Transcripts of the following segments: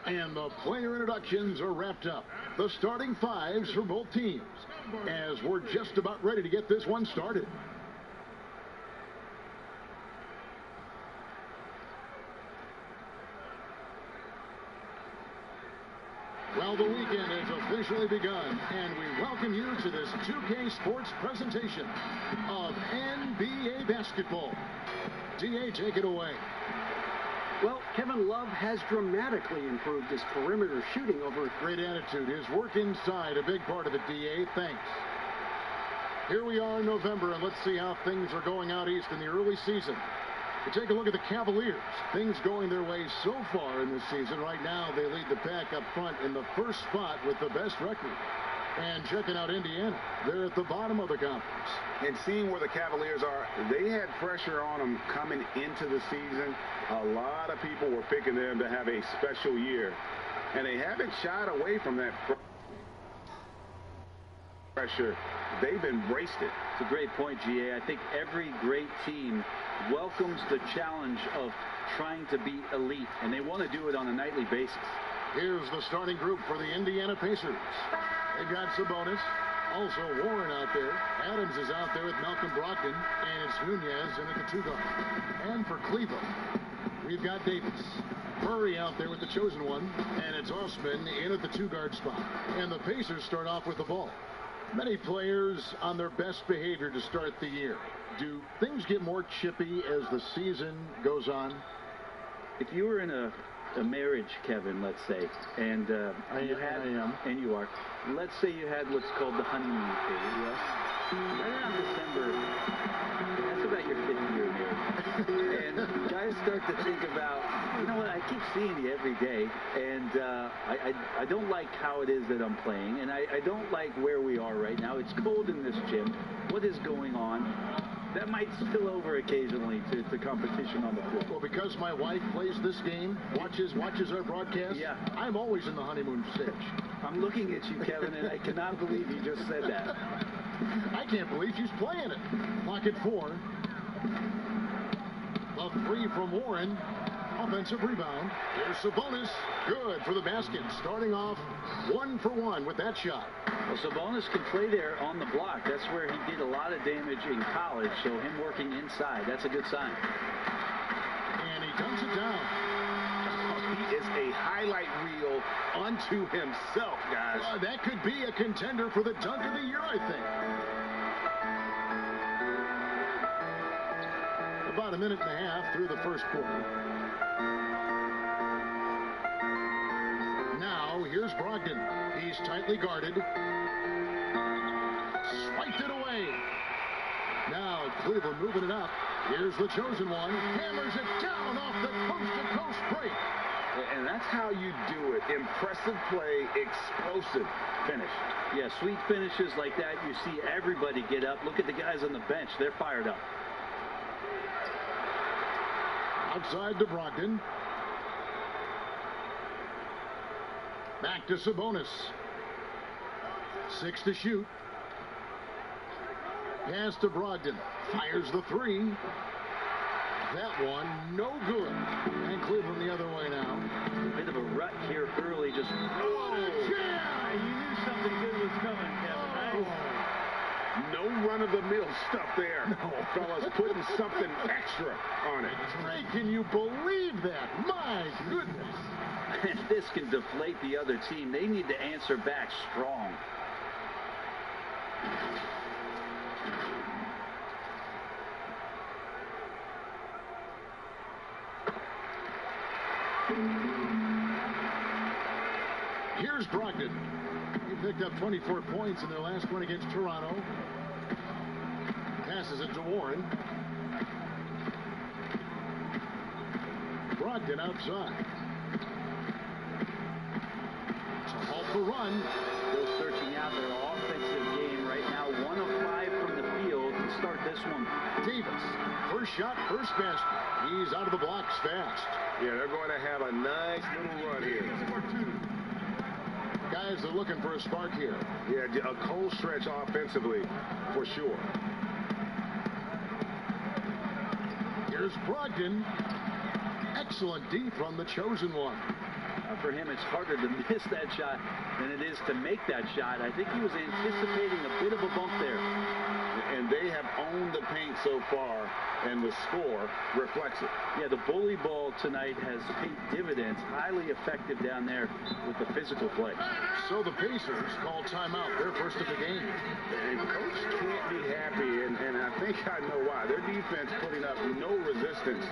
And the player introductions are wrapped up. The starting fives for both teams, as we're just about ready to get this one started. Well, the weekend has officially begun, and we welcome you to this 2K Sports presentation of NBA basketball. DA, take it away. Well, Kevin Love has dramatically improved his perimeter shooting over. Great attitude. His work inside, a big part of it, DA. Thanks. Here we are in November, and let's see how things are going out east in the early season. We take a look at the Cavaliers. Things going their way so far in this season. Right now, they lead the pack up front in the first spot with the best record. And checking out Indiana, they're at the bottom of the conference. And seeing where the Cavaliers are, they had pressure on them coming into the season. A lot of people were picking them to have a special year. And they haven't shied away from that pressure. They've embraced it. It's a great point, GA. I think every great team welcomes the challenge of trying to be elite, and they want to do it on a nightly basis. Here's the starting group for the Indiana Pacers. They've got Sabonis, also Warren out there. Adams is out there with Malcolm Brogdon, and it's Nunez in at the 2 guard. And for Cleveland, we've got Davis. Murray out there with the chosen one, and it's Osman in at the 2 guard spot. And the Pacers start off with the ball. Many players on their best behavior to start the year. Do things get more chippy as the season goes on? If you were in a marriage, Kevin, let's say, and I am. And you are. Let's say you had what's called the honeymoon phase. Yes. Right around December, that's about your 5th year marriage. And guys start to think about, you know what, I keep seeing you every day, and I don't like how it is that I'm playing, and I don't like where we are right now. It's cold in this gym. What is going on? That might spill over occasionally to competition on the floor. Well, because my wife plays this game, watches our broadcast, yeah. I'm always in the honeymoon stage. I'm looking at you, Kevin, and I cannot believe you just said that. I can't believe she's playing it. Clock at 4. A 3 from Warren. Offensive rebound. Here's Sabonis. Good for the basket. Starting off 1 for 1 with that shot. Well, Sabonis can play there on the block. That's where he did a lot of damage in college, so him working inside, that's a good sign. And he dunks it down. He is a highlight reel unto himself, guys. That could be a contender for the dunk of the year, I think. About a minute and a half through the first quarter. Now, here's Brogdon. He's tightly guarded. Swiped it away. Now, Cleveland moving it up. Here's the chosen one. Hammers it down off the coast-to-coast break. And that's how you do it. Impressive play, explosive finish. Yeah, sweet finishes like that. You see everybody get up. Look at the guys on the bench. They're fired up. Outside to Brogdon. Back to Sabonis. 6 to shoot. Pass to Brogdon. Fires the 3. That one, no good. And Cleveland the other way now. Bit of a rut here early. Just what a jam! You knew something good was coming, Kevin, right? No run-of-the-mill stuff there. No. Fellas putting something extra on it. Ray, can you believe that? My goodness. And this can deflate the other team. They need to answer back strong. Here's Brogdon. He picked up 24 points in their last one against Toronto. Passes it to Warren. outside. To halt the run. Still searching out their offensive game right now. 1 of 5 from the field to start this one. Davis, first shot, first basket. He's out of the blocks fast. Yeah, they're going to have a nice little run here. Guys are looking for a spark here. Yeah, a cold stretch offensively, for sure. Here's Brogdon. Excellent D from the chosen one. For him, it's harder to miss that shot than it is to make that shot. I think he was anticipating a bit of a bump there. And they have owned the paint so far, and the score reflects it. Yeah, the bully ball tonight has paid dividends. Highly effective down there with the physical play. So the Pacers call timeout. They're first of the game. And Coach can't be happy, and I think I know why. Their defense putting up no resistance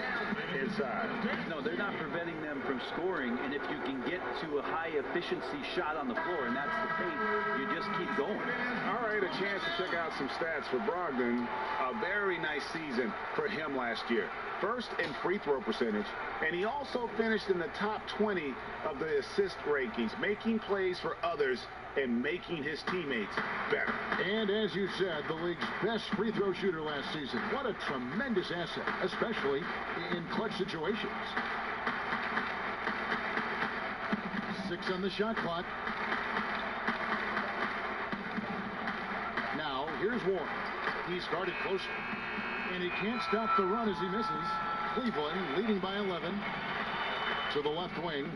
inside. No, they're not preventing them from scoring, and if you can get to a high-efficiency shot on the floor, and that's the paint, you just keep going. All right, a chance to check out some stats for Brogdon. A very nice season for him last year. First in free throw percentage, and he also finished in the top 20 of the assist rankings, making plays for others and making his teammates better. And as you said, the league's best free throw shooter last season. What a tremendous asset, especially in clutch situations. 6 on the shot clock. Now, here's Warren. He's guarded closely, and he can't stop the run as he misses. Cleveland leading by 11 to the left wing.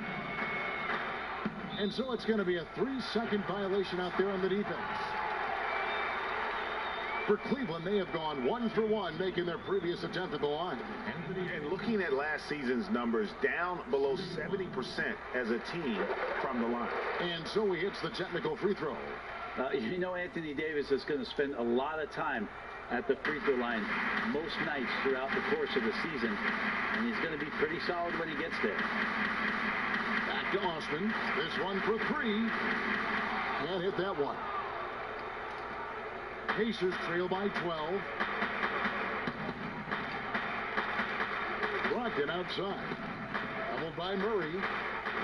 And so it's going to be a 3-second violation out there on the defense. For Cleveland, they have gone 1 for 1, making their previous attempt at the line. And looking at last season's numbers, down below 70% as a team from the line. And so he hits the technical free throw. You know, Anthony Davis is going to spend a lot of time at the free throw line most nights throughout the course of the season, and he's going to be pretty solid when he gets there. Back to Austin. This one for 3. Can't hit that one. Pacers trail by 12. Brogdon outside. Doubled by Murray.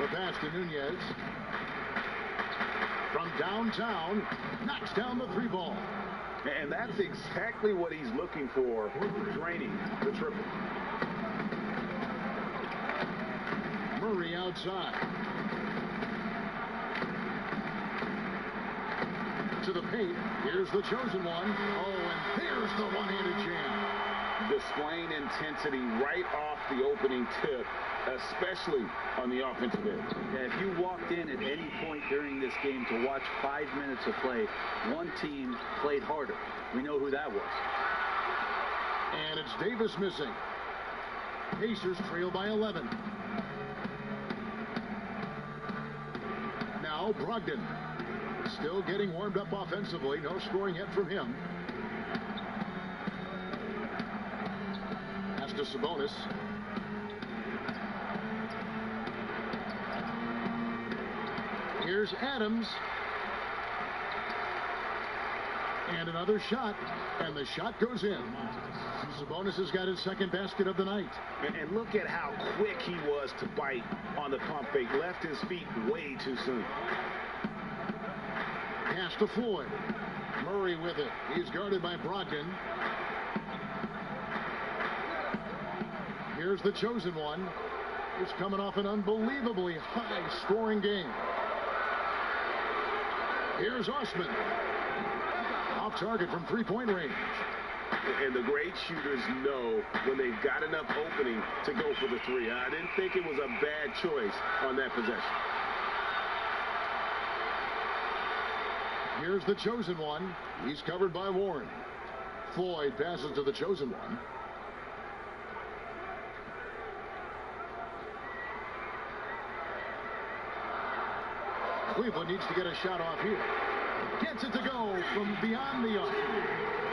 The pass to Nunez. From downtown, knocks down the 3 ball. And that's exactly what he's looking for, draining the triple. Murray outside. To the paint. Here's the chosen one. Oh, and there's the one-handed jam. Displaying intensity right off the opening tip, especially on the offensive end. Yeah, if you walked in at any point during this game to watch 5 minutes of play, one team played harder. We know who that was. And it's Davis missing. Pacers trail by 11. Now Brogdon. Still getting warmed up offensively. No scoring yet from him. Pass to Sabonis. Here's Adams. And another shot. And the shot goes in. Sabonis has got his second basket of the night. And look at how quick he was to bite on the pump fake. Left his feet way too soon. Pass to Floyd. Murray with it. He's guarded by Brogdon. Here's the chosen one. He's coming off an unbelievably high-scoring game. Here's Osman. Off target from three-point range. And the great shooters know when they've got enough opening to go for the 3. I didn't think it was a bad choice on that possession. Here's the chosen one. He's covered by Warren. Floyd passes to the chosen one. Cleveland needs to get a shot off here. Gets it to go from beyond the arc.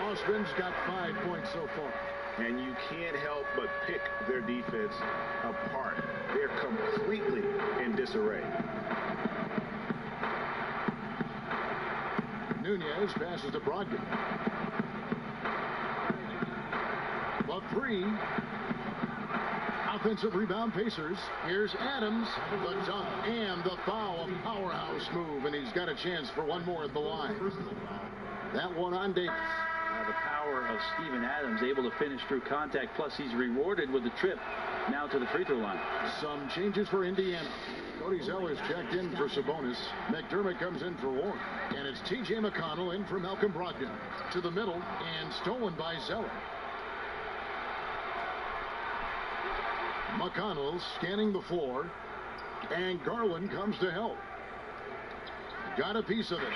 Osman's got 5 points so far. And you can't help but pick their defense apart. They're completely in disarray. Nunez passes to Brogdon. The 3. Offensive rebound, Pacers. Here's Adams. The dunk and the foul. A powerhouse move, and he's got a chance for one more at the line. That one on Davis. The power of Steven Adams, able to finish through contact, plus he's rewarded with a trip now to the free throw line. Some changes for Indiana. Cody Zeller's checked in for Sabonis. McDermott comes in for Warren. And it's T.J. McConnell in for Malcolm Brogdon. To the middle and stolen by Zeller. McConnell scanning the floor. And Garland comes to help. Got a piece of it.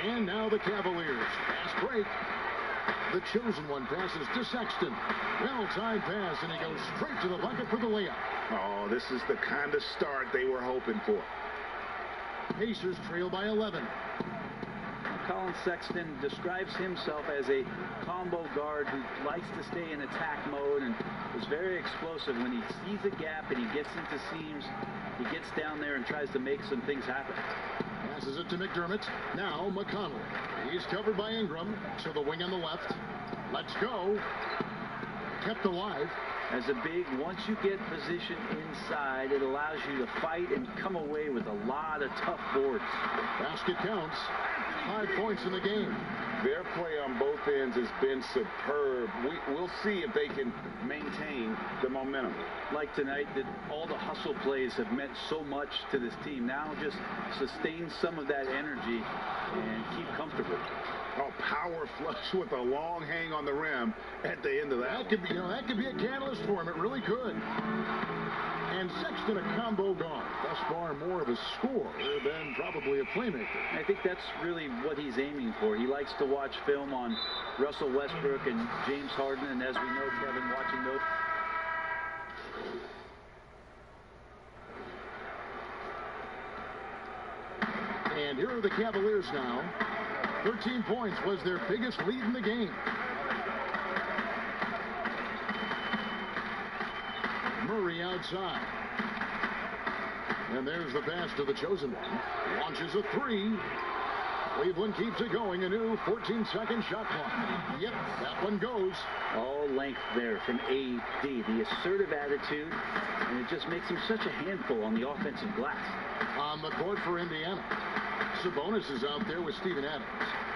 And now the Cavaliers. Fast break. The chosen one passes to Sexton. Well-timed pass, and he goes straight to the bucket for the layup. Oh, this is the kind of start they were hoping for. Pacers trail by 11. Colin Sexton describes himself as a combo guard who likes to stay in attack mode and is very explosive. When he sees a gap and he gets into seams, he gets down there and tries to make some things happen. Passes it to McDermott. Now McConnell. He's covered by Ingram. To the wing on the left. Let's go. Kept alive. As a big, once you get position inside, it allows you to fight and come away with a lot of tough boards. Basket counts. 5 points in the game. Their play on both ends has been superb. We'll see if they can maintain the momentum. Like tonight, that all the hustle plays have meant so much to this team. Now just sustain some of that energy and keep comfortable. A power flush with a long hang on the rim at the end of that. That could be, that could be a catalyst for him. It really could. And Sexton, a combo guard. Thus far, more of a scorer than probably a playmaker. I think that's really what he's aiming for. He likes to watch film on Russell Westbrook and James Harden, and as we know, Kevin, watching those. And here are the Cavaliers now. 13 points was their biggest lead in the game. Murray outside. And there's the pass to the chosen one. Launches a three. Cleveland keeps it going. A new 14-second shot clock. Yep, that one goes. All length there from AD. The assertive attitude, and it just makes him such a handful on the offensive glass. On the court for Indiana. Sabonis is out there with Steven Adams.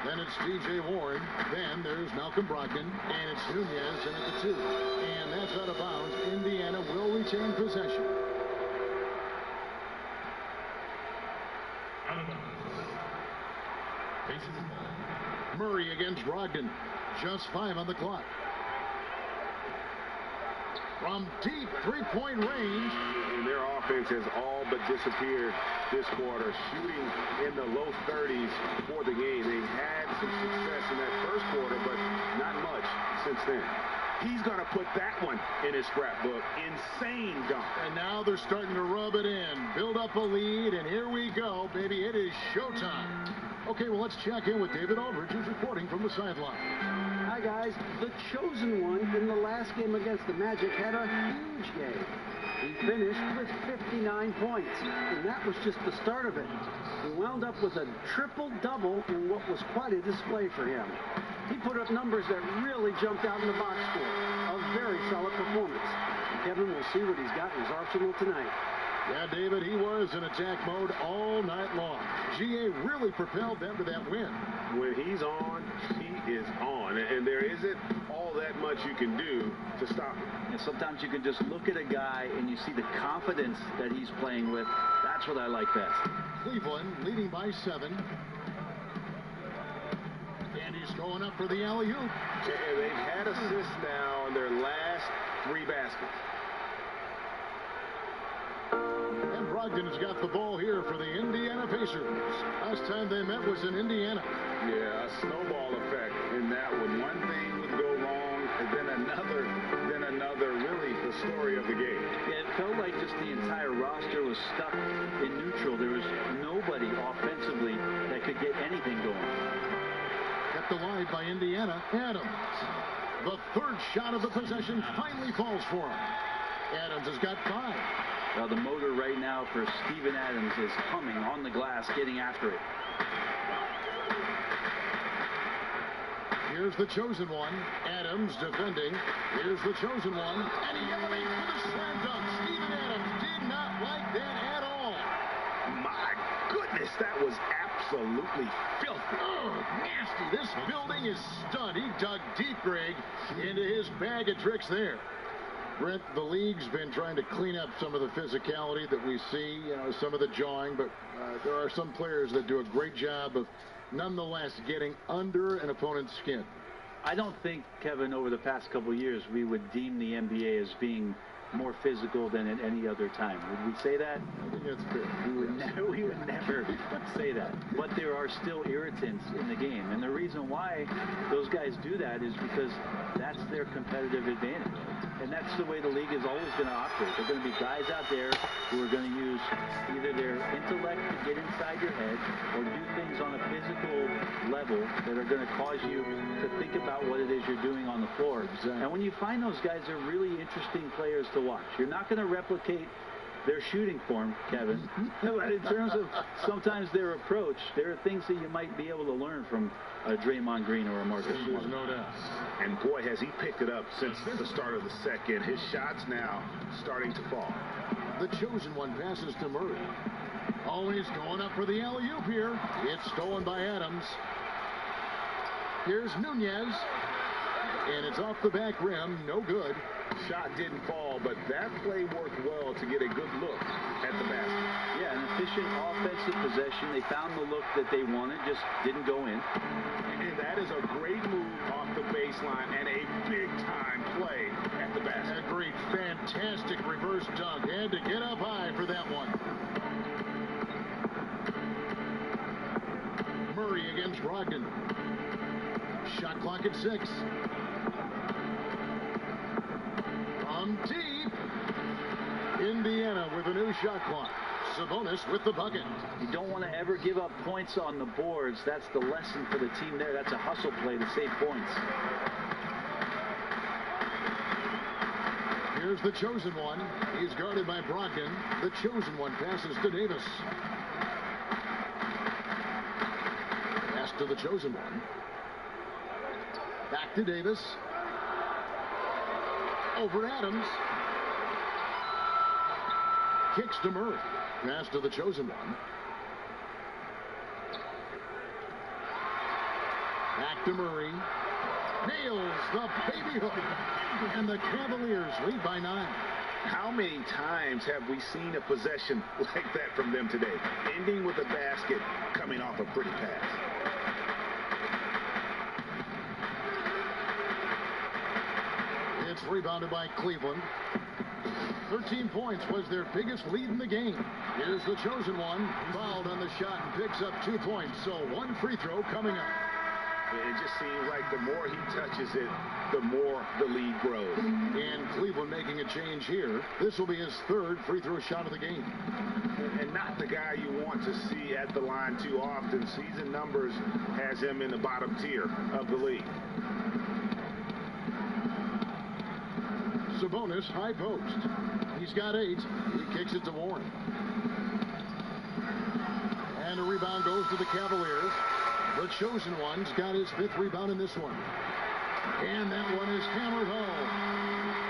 Then it's T.J. Warren. Then there's Malcolm Brogdon. And it's Nunez in at the 2. And that's out of bounds. Indiana will retain possession. Murray against Brogdon. Just 5 on the clock. From deep three-point range. And their offense has all but disappeared this quarter, shooting in the low 30s for the game. They had some success in that first quarter, but not much since then. He's going to put that one in his scrapbook. Insane dunk. And now they're starting to rub it in. Build up a lead, and here we go, baby. It is showtime. Okay, well, let's check in with David Aldridge, who's reporting from the sideline. Hi, guys. The chosen one in the last game against the Magic had a huge game. He finished with 59 points, and that was just the start of it. He wound up with a triple-double in what was quite a display for him. He put up numbers that really jumped out in the box score. A very solid performance. Kevin will see what he's got in his arsenal tonight. Yeah, David, he was in attack mode all night long. GA really propelled them to that win. When he's on, he is on. And there isn't all that much you can do to stop him. And sometimes you can just look at a guy and you see the confidence that he's playing with. That's what I like best. Cleveland leading by 7. And he's going up for the alley-oop. And they've had assists now on their last 3 baskets. And Brogdon has got the ball here for the Indiana Pacers. Last time they met was in Indiana. Yeah, a snowball effect in that one. One thing would go wrong, and then another. Really the story of the game. Yeah, it felt like just the entire roster was stuck in neutral. There was nobody offensively that could get anything going. Kept alive by Indiana. Adams. The third shot of the possession finally falls for him. Adams has got 5. Well, the motor right now for Steven Adams is humming on the glass, getting after it. Here's the chosen one. Adams defending. Here's the chosen one. And he elevates for the slam dunk. Steven Adams did not like that at all. My goodness, that was absolutely filthy. Oh, nasty. This building is stunned. He dug deep, Greg, into his bag of tricks there. Brent, the league's been trying to clean up some of the physicality that we see, some of the jawing, but there are some players that do a great job of nonetheless getting under an opponent's skin. I don't think, Kevin, over the past couple of years, we would deem the NBA as being more physical than at any other time. Would we say that? I think that's fair. We would never say that. But there are still irritants in the game. And the reason why those guys do that is because that's their competitive advantage. And that's the way the league is always going to operate. There are going to be guys out there who are going to use either their intellect to get inside your head or do things on a physical level that are going to cause you to think about what it is you're doing on the floor. Exactly. And when you find those guys, they're really interesting players to watch. You're not going to replicate their shooting form, Kevin. But in terms of sometimes their approach, there are things that you might be able to learn from a Draymond Green or a Marcus Smart. There's no doubt. And boy, has he picked it up since the start of the second. His shots now starting to fall. The chosen one passes to Murray. Always going up for the alley-oop here. It's stolen by Adams. Here's Nunez. And it's off the back rim. No good. Shot didn't fall, but that play worked well to get a good look at the basket. Yeah, an efficient offensive possession. They found the look that they wanted, just didn't go in. And that is a great move off the baseline and a big-time play at the basket. A great, fantastic reverse dunk. Had to get up high for that one. Murray against Brogdon. Shot clock at 6. From deep. Indiana with a new shot clock. Sabonis with the bucket. You don't want to ever give up points on the boards. That's the lesson for the team there. That's a hustle play to save points. Here's the chosen one. He's guarded by Brogdon. The chosen one passes to Davis. Pass to the chosen one. Back to Davis. Over Adams. Kicks to Murray. Pass to the chosen one. Back to Murray. Nails the baby hook. And the Cavaliers lead by 9. How many times have we seen a possession like that from them today? Ending with a basket, coming off a pretty pass. It's rebounded by Cleveland. 13 points was their biggest lead in the game. Here's the chosen one. Fouled on the shot and picks up 2 points. So 1 free throw coming up. It just seems like the more he touches it, the more the lead grows. And Cleveland making a change here. This will be his 3rd free throw shot of the game. And not the guy you want to see at the line too often. Season numbers has him in the bottom tier of the league. Sabonis, high post. He's got 8. He kicks it to Warren. And the rebound goes to the Cavaliers. The chosen one's got his 5th rebound in this one. And that one is hammered home.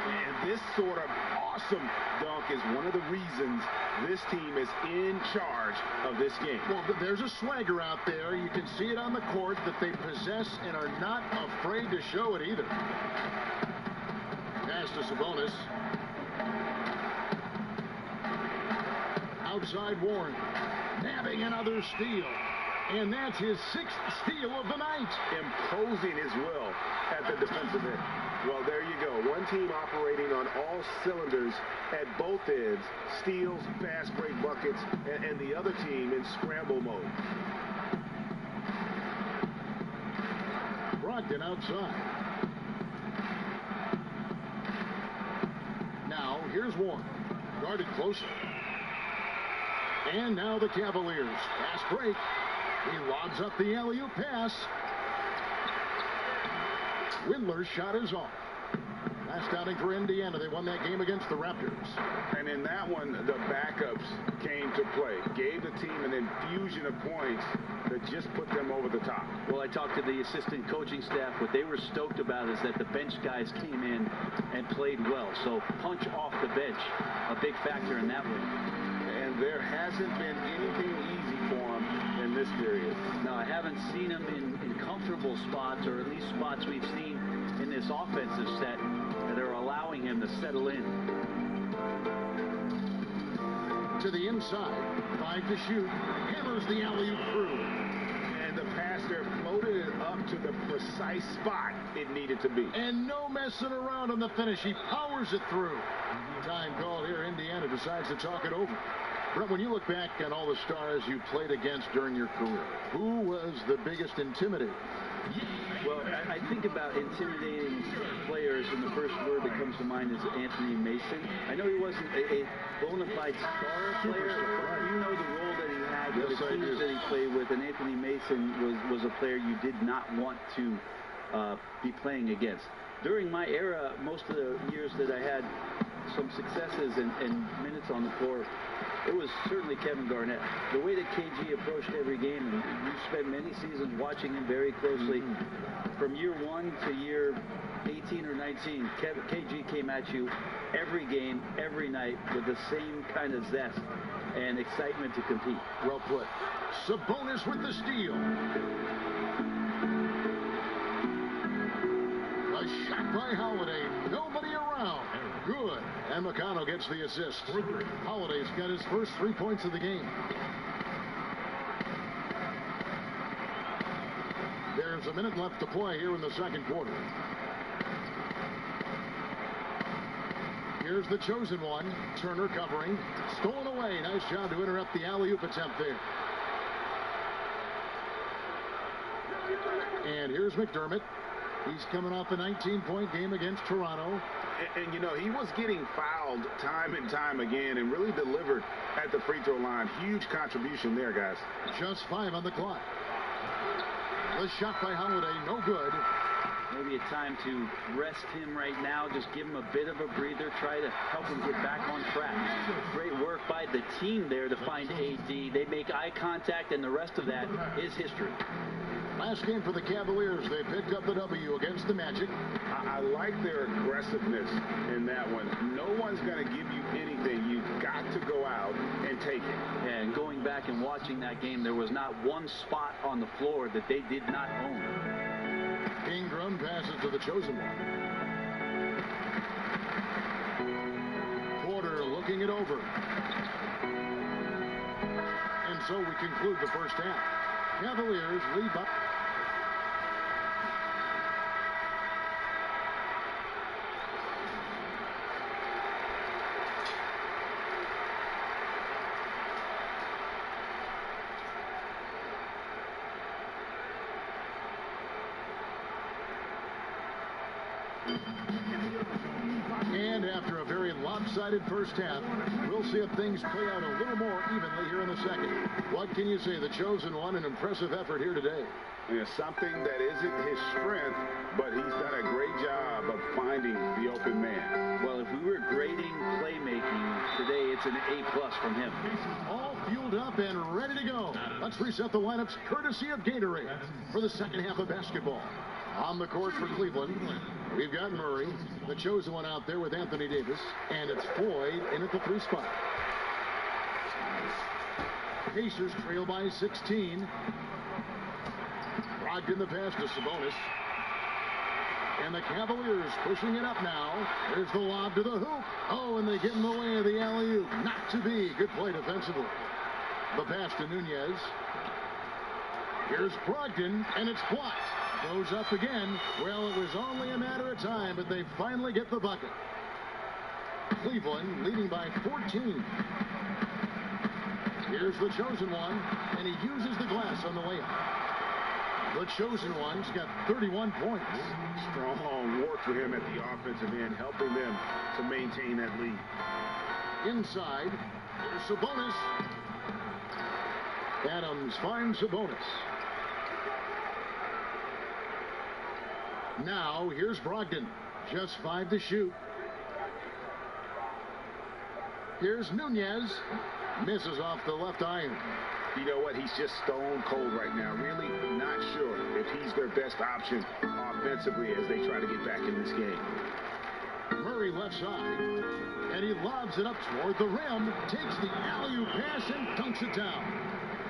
And this sort of awesome dunk is one of the reasons this team is in charge of this game. Well, there's a swagger out there. You can see it on the court that they possess and are not afraid to show it either. Pass to Sabonis. Outside Warren. Nabbing another steal. And that's his 6th steal of the night. Imposing as well at the defensive end. Well, there you go. One team operating on all cylinders at both ends. Steals, fast break buckets, and the other team in scramble mode. Brogdon outside. Now, here's Warren. Guarded closer. And now the Cavaliers. Fast break. He lobs up the alley-oop pass. Windler's shot is off. Last outing for Indiana, they won that game against the Raptors. And in that one, the backups came to play. Gave the team an infusion of points that just put them over the top. Well, I talked to the assistant coaching staff. What they were stoked about is that the bench guys came in and played well. So punch off the bench, a big factor in that one. And there hasn't been anything easy for him in this period. No, I haven't seen him in comfortable spots, or at least spots we've seen in this offensive set that are allowing him to settle in. To the inside, 5 to shoot, hammers the alley-oop through. And the pass there floated it up to the precise spot it needed to be. And no messing around on the finish. He powers it through. Time called here. Indiana decides to talk it over. Brett, when you look back on all the stars you played against during your career, who was the biggest intimidator? Well, I think about intimidating players, and the first word that comes to mind is Anthony Mason. I know he wasn't a bona fide star player, but you know the role that he had with the teams that he played with, and Anthony Mason was a player you did not want to be playing against. During my era, most of the years that I had some successes and minutes on the floor, it was certainly Kevin Garnett. The way that KG approached every game, and you spent many seasons watching him very closely, from year 1 to year 18 or 19, KG came at you every game, every night, with the same kind of zest and excitement to compete. Well put. Sabonis with the steal. A shot by Holiday. Nobody around. Good. And McConnell gets the assist. Holiday's got his first 3 points of the game. There's a minute left to play here in the second quarter. Here's the chosen one. Turner covering. Stolen away. Nice job to interrupt the alley-oop attempt there. And here's McDermott. He's coming off a 19-point game against Toronto. And, you know, he was getting fouled time and time again and really delivered at the free throw line. Huge contribution there, guys. Just 5 on the clock. The shot by Holiday, no good. Maybe a time to rest him right now. Just give him a bit of a breather. Try to help him get back on track. Great work by the team there to find AD. They make eye contact, and the rest of that is history. Last game for the Cavaliers, they picked up the W against the Magic. I like their aggressiveness in that one. No one's going to give you anything. You've got to go out and take it. Yeah, and going back and watching that game, there was not one spot on the floor that they did not own. Ingram passes to the chosen one. Porter looking it over. And so we conclude the first half. Cavaliers lead by... And after a very lopsided first half, we'll see if things play out a little more evenly here in the second. What can you say? The chosen one, an impressive effort here today. Yeah, something that isn't his strength, but he's done a great job of finding the open man. Well, if we were grading playmaking today, it's an A+ from him. All fueled up and ready to go. Let's reset the lineups courtesy of Gatorade for the second half of basketball. On the court for Cleveland, we've got Murray, the chosen one out there with Anthony Davis, and it's Floyd in at the 3 spot. Pacers trail by 16. Brogdon the pass to Sabonis. And the Cavaliers pushing it up now. There's the lob to the hoop. Oh, and they get in the way of the alley-oop. Not to be. Good play defensively. The pass to Nunez. Here's Brogdon, and it's blocked. Goes up again. Well, it was only a matter of time, but they finally get the bucket. Cleveland leading by 14. Here's the chosen one, and he uses the glass on the layup. The chosen one's got 31 points. Strong work for him at the offensive end, helping them to maintain that lead. Inside, here's Sabonis. Adams finds Sabonis. Now, here's Brogdon. Just 5 to shoot. Here's Nunez. Misses off the left iron. You know what? He's just stone cold right now. Really not sure if he's their best option offensively as they try to get back in this game. Murray left side. And he lobs it up toward the rim. Takes the alley-oop pass and dunks it down.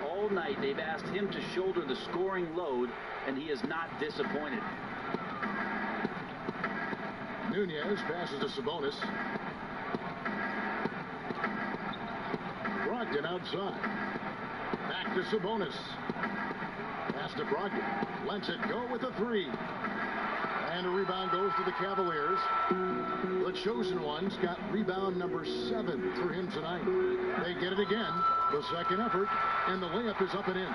All night they've asked him to shoulder the scoring load, and he is not disappointed. Nunez passes to Sabonis. Brogdon outside. Back to Sabonis. Pass to Brogdon. Lets it go with a 3. And a rebound goes to the Cavaliers. The chosen ones got rebound number 7 for him tonight. They get it again. The second effort. And the layup is up and in.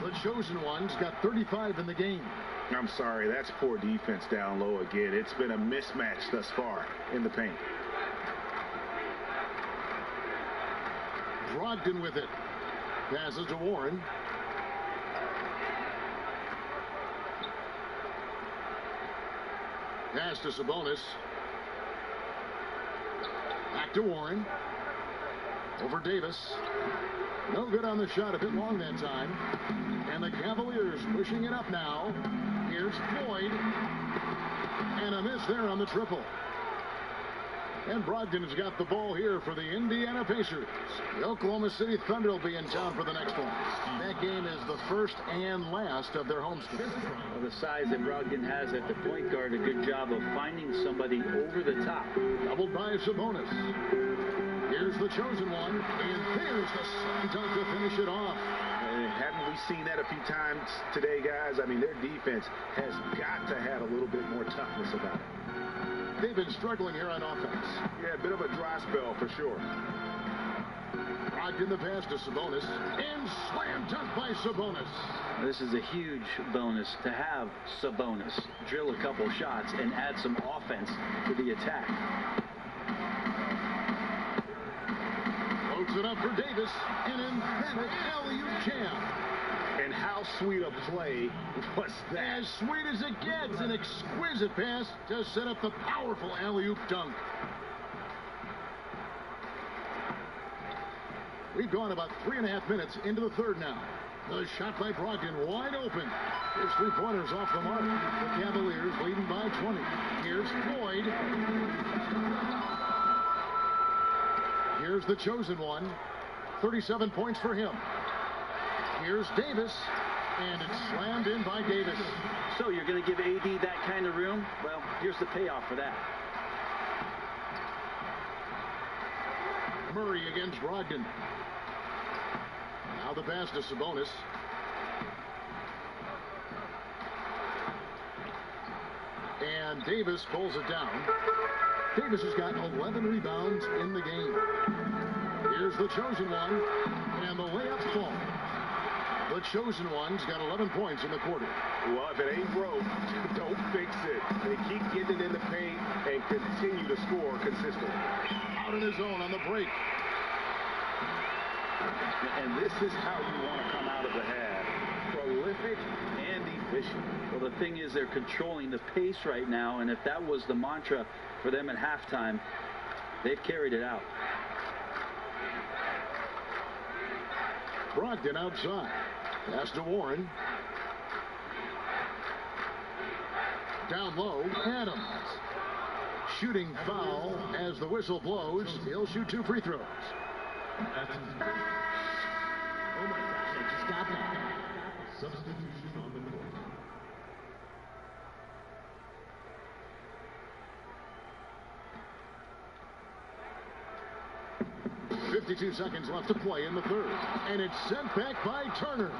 The chosen ones got 35 in the game. I'm sorry, that's poor defense down low again. It's been a mismatch thus far in the paint. Brogdon with it. Passes to Warren. Pass to Sabonis. Back to Warren. Over Davis. No good on the shot. A bit long that time. And the Cavaliers pushing it up now. Here's Floyd. And a miss there on the triple. And Brogdon's got the ball here for the Indiana Pacers. The Oklahoma City Thunder will be in town for the next one. That game is the first and last of their homestand. Well, the size that Brogdon has at the point guard, a good job of finding somebody over the top. Doubled by Sabonis. Here's the chosen one. And there's the slam dunk to finish it off. Haven't we seen that a few times today, guys? I mean, their defense has got to have a little bit more toughness about it. They've been struggling here on offense. Yeah, a bit of a dry spell for sure. Brogdon the pass to Sabonis. And slam dunk by Sabonis. This is a huge bonus to have Sabonis drill a couple shots and add some offense to the attack. Floats it up for Davis. An emphatic alley-oop jam. And how sweet a play was that? As sweet as it gets. An exquisite pass to set up the powerful alley-oop dunk. We've gone about 3.5 minutes into the third now. The shot by Brogdon wide open. His 3-pointers off the mark. The Cavaliers leading by 20. Here's Floyd. Here's the chosen one. 37 points for him. Here's Davis, and it's slammed in by Davis. So you're going to give AD that kind of room? Well, here's the payoff for that. Murray against Brogdon. Now the pass to Sabonis. And Davis pulls it down. Davis has got 11 rebounds in the game. Here's the chosen one, and the layup fall. The chosen one's got 11 points in the quarter. Well, if it ain't broke, don't fix it. They keep getting it in the paint and continue to score consistently. Out in his own on the break. And this is how you want to come out of the half. Prolific and efficient. Well, the thing is they're controlling the pace right now, and if that was the mantra for them at halftime, they've carried it out. Brogdon outside. Pass to Warren. Down low, Adams. Shooting foul as the whistle blows. He'll shoot 2 free throws. Oh my gosh, I just got that. Substitution on the court. 52 seconds left to play in the third. And it's sent back by Turner.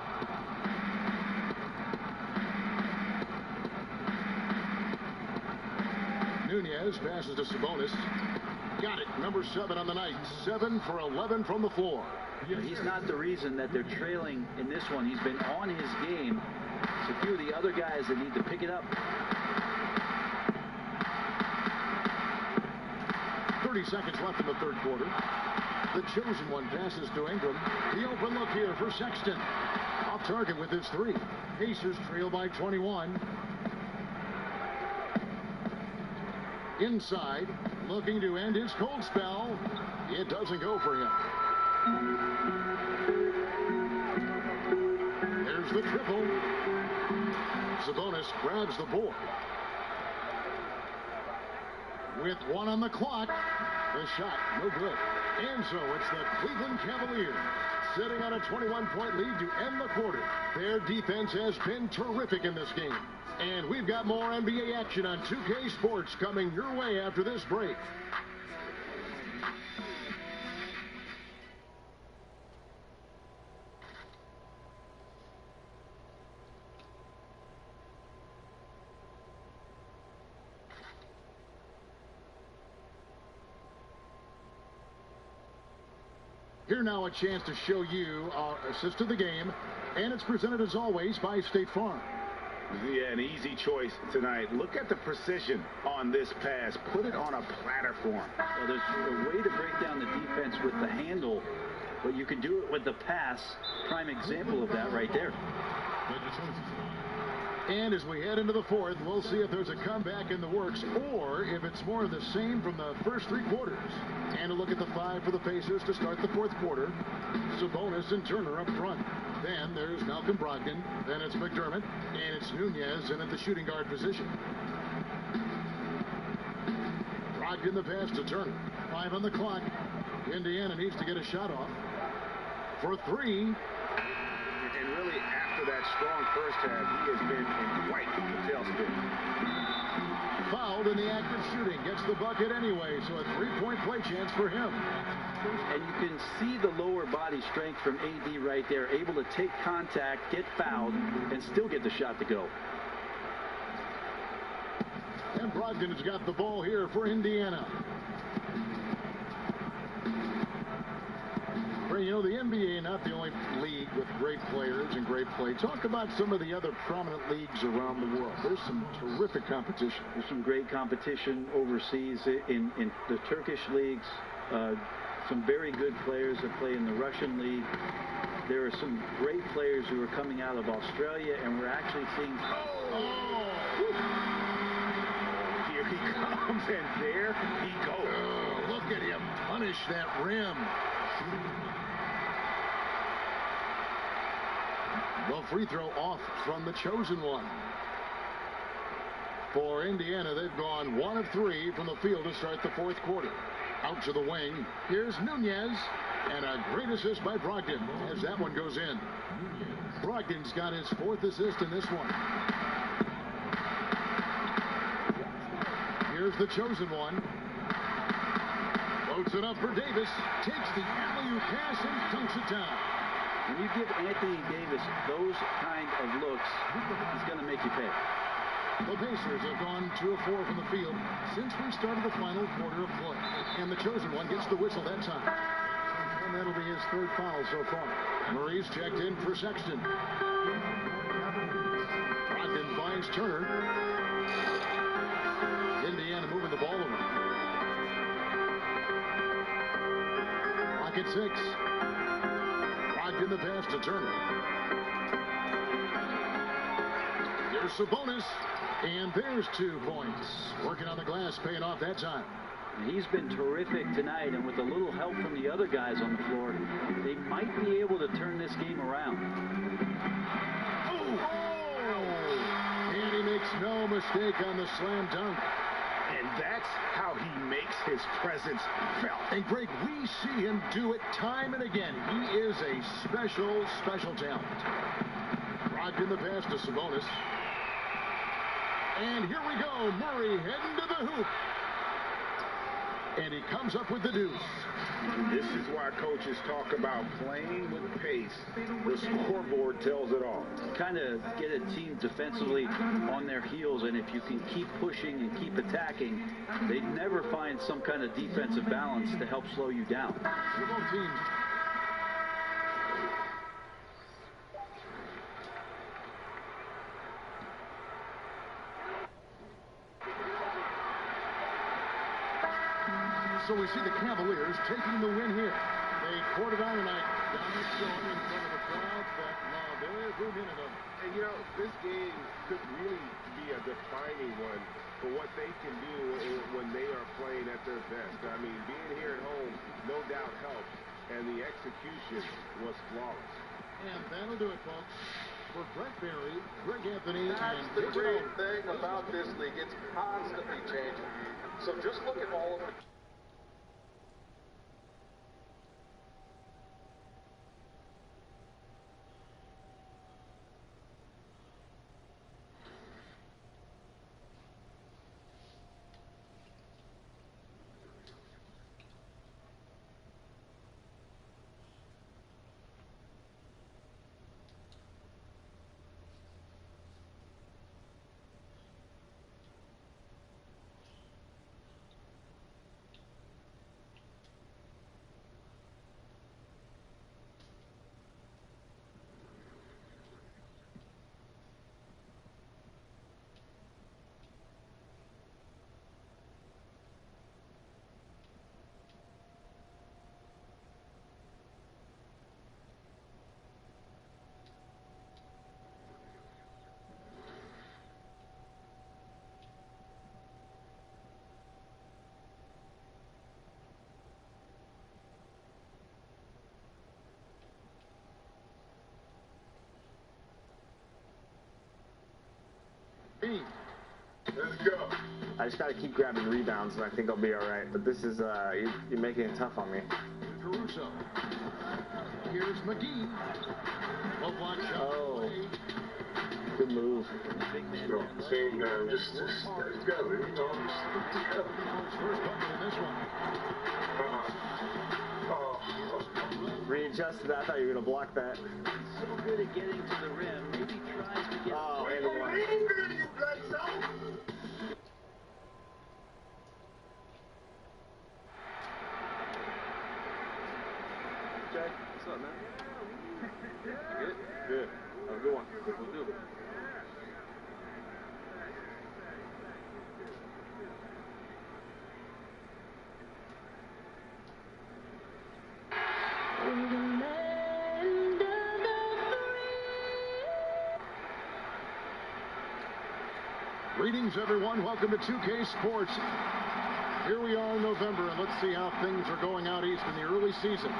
Nunez passes to Sabonis. Got it. Number 7 on the night. 7 for 11 from the floor. He's not the reason that they're trailing in this one. He's been on his game. It's a few of the other guys that need to pick it up. 30 seconds left in the third quarter. The chosen one passes to Ingram. The open look here for Sexton. Off target with his 3. Pacers trail by 21. Inside, looking to end his cold spell. It doesn't go for him. There's the triple. Sabonis grabs the board. With 1 on the clock, the shot no good. And so it's the Cleveland Cavaliers sitting on a 21-point lead to end the quarter. Their defense has been terrific in this game. And we've got more NBA action on 2K Sports coming your way after this break. Here now a chance to show you our assist of the game, and it's presented as always by State Farm. Yeah, an easy choice tonight. Look at the precision on this pass. Put it on a platter for him. Well, there's a way to break down the defense with the handle, but you can do it with the pass. Prime example of that right there. And as we head into the fourth, we'll see if there's a comeback in the works or if it's more of the same from the first 3 quarters. And a look at the 5 for the Pacers to start the fourth quarter. Sabonis and Turner up front. Then there's Malcolm Brogdon. Then it's McDermott. And it's Nunez in at the shooting guard position. Brogdon the pass to Turner. 5 on the clock. Indiana needs to get a shot off. For 3. And really, after that strong first half, he has been in quite the tailspin. Fouled in the act of shooting. Gets the bucket anyway, so a 3-point play chance for him. And you can see the lower body strength from AD right there. Able to take contact, get fouled, and still get the shot to go. And Brogdon has got the ball here for Indiana. You know, the NBA, not the only league with great players and great play. Talk about some of the other prominent leagues around the world. There's some terrific competition. There's some great competition overseas in the Turkish leagues. Some very good players that play in the Russian league. There are some great players who are coming out of Australia, and we're actually seeing... Here he comes, and there he goes. Oh, look at him punish that rim. The free throw off from the chosen one. For Indiana, they've gone 1 of 3 from the field to start the fourth quarter. Out to the wing. Here's Nunez. And a great assist by Brogdon as that one goes in. Brogdon's got his 4th assist in this one. Here's the chosen one. Floats it up for Davis. Takes the alley-oop pass and dunks it down. When you give Anthony Davis those kind of looks, he's going to make you pay. The Pacers have gone 2 of 4 from the field since we started the final quarter of play. And the chosen one gets the whistle that time. And that'll be his 3rd foul so far. Murray's checked in for Sexton. Brogdon finds Turner. Indiana moving the ball over. Pocket 6. Brogdon the pass to Turner. Here's Sabonis. And there's 2 points. Working on the glass, paying off that time. He's been terrific tonight, and with a little help from the other guys on the floor, they might be able to turn this game around. And he makes no mistake on the slam dunk. And that's how he makes his presence felt. And Greg, we see him do it time and again. He is a special, special talent. Brogdon the pass to Sabonis. And here we go. Murray heading to the hoop. And he comes up with the deuce. This is why coaches talk about playing with pace. The scoreboard tells it all. Kind of get a team defensively on their heels, and if you can keep pushing and keep attacking, they never find some kind of defensive balance to help slow you down. Both teams. So we see the Cavaliers taking the win here. They poured it on tonight. Dominant showing in front of the crowd that loved every minute of it. And you know, this game could really be a defining one for what they can do when and the execution was flawless. And that'll do it, folks. For Brett Berry, Greg Anthony, That's and the Jason great Owen. thing about this league. It's constantly changing. So just look at all of the... Let's go. I just got to keep grabbing rebounds, and I think I'll be all right. But this is, you're making it tough on me. Caruso. Here's McGee. Low block shot. Oh. Good move. Same, just let's go. You know, first bucket in this one. Readjusted. I thought you were going to block that. So good at getting to the rim. Maybe tries to get... Oh, and the one. Jack, what's up, man? Good? Good. Have a good one. We'll do. Greetings, everyone. Welcome to 2K Sports. Here we are in November, and let's see how things are going out east in the early season.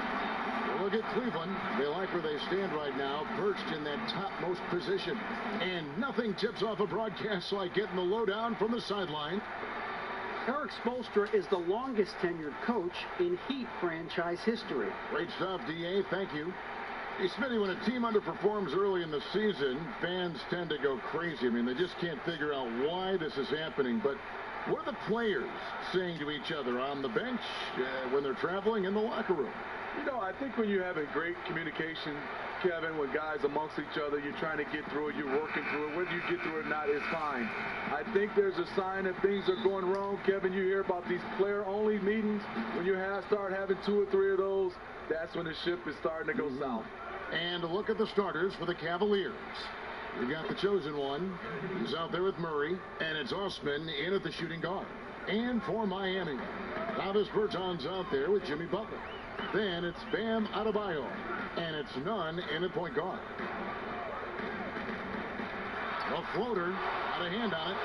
Look at Cleveland. They like where they stand right now, perched in that topmost position. And nothing tips off a broadcast like getting the lowdown from the sideline. Eric Spoelstra is the longest tenured coach in Heat franchise history. Great stuff, DA. Thank you. Hey, Smitty, when a team underperforms early in the season, fans tend to go crazy. I mean, they just can't figure out why this is happening. But what are the players saying to each other on the bench, when they're traveling, in the locker room? You know, I think when you're having great communication, Kevin, with guys amongst each other, you're trying to get through it, you're working through it. Whether you get through it or not is fine. I think there's a sign that things are going wrong. Kevin, you hear about these player-only meetings. When you start having 2 or 3 of those, that's when the ship is starting to go south. And a look at the starters for the Cavaliers. We've got the chosen one. He's out there with Murray, and it's Osman in at the shooting guard. And for Miami, Davis Bertans out there with Jimmy Butler. Then it's Bam Adebayo, and it's Nunn in at point guard. A floater, got a hand on it.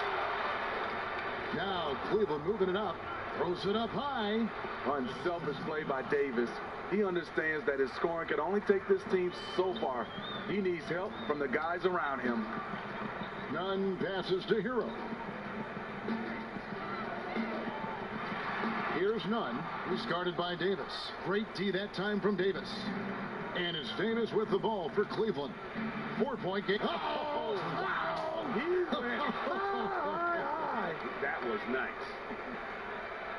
Now Cleveland moving it up, throws it up high. Unselfish play by Davis. He understands that his scoring can only take this team so far. He needs help from the guys around him. Nunn passes to Hero. Here's Nunn. He's guarded by Davis. Great D that time from Davis. And it's Davis with the ball for Cleveland. 4-point game. Oh, wow. That was nice.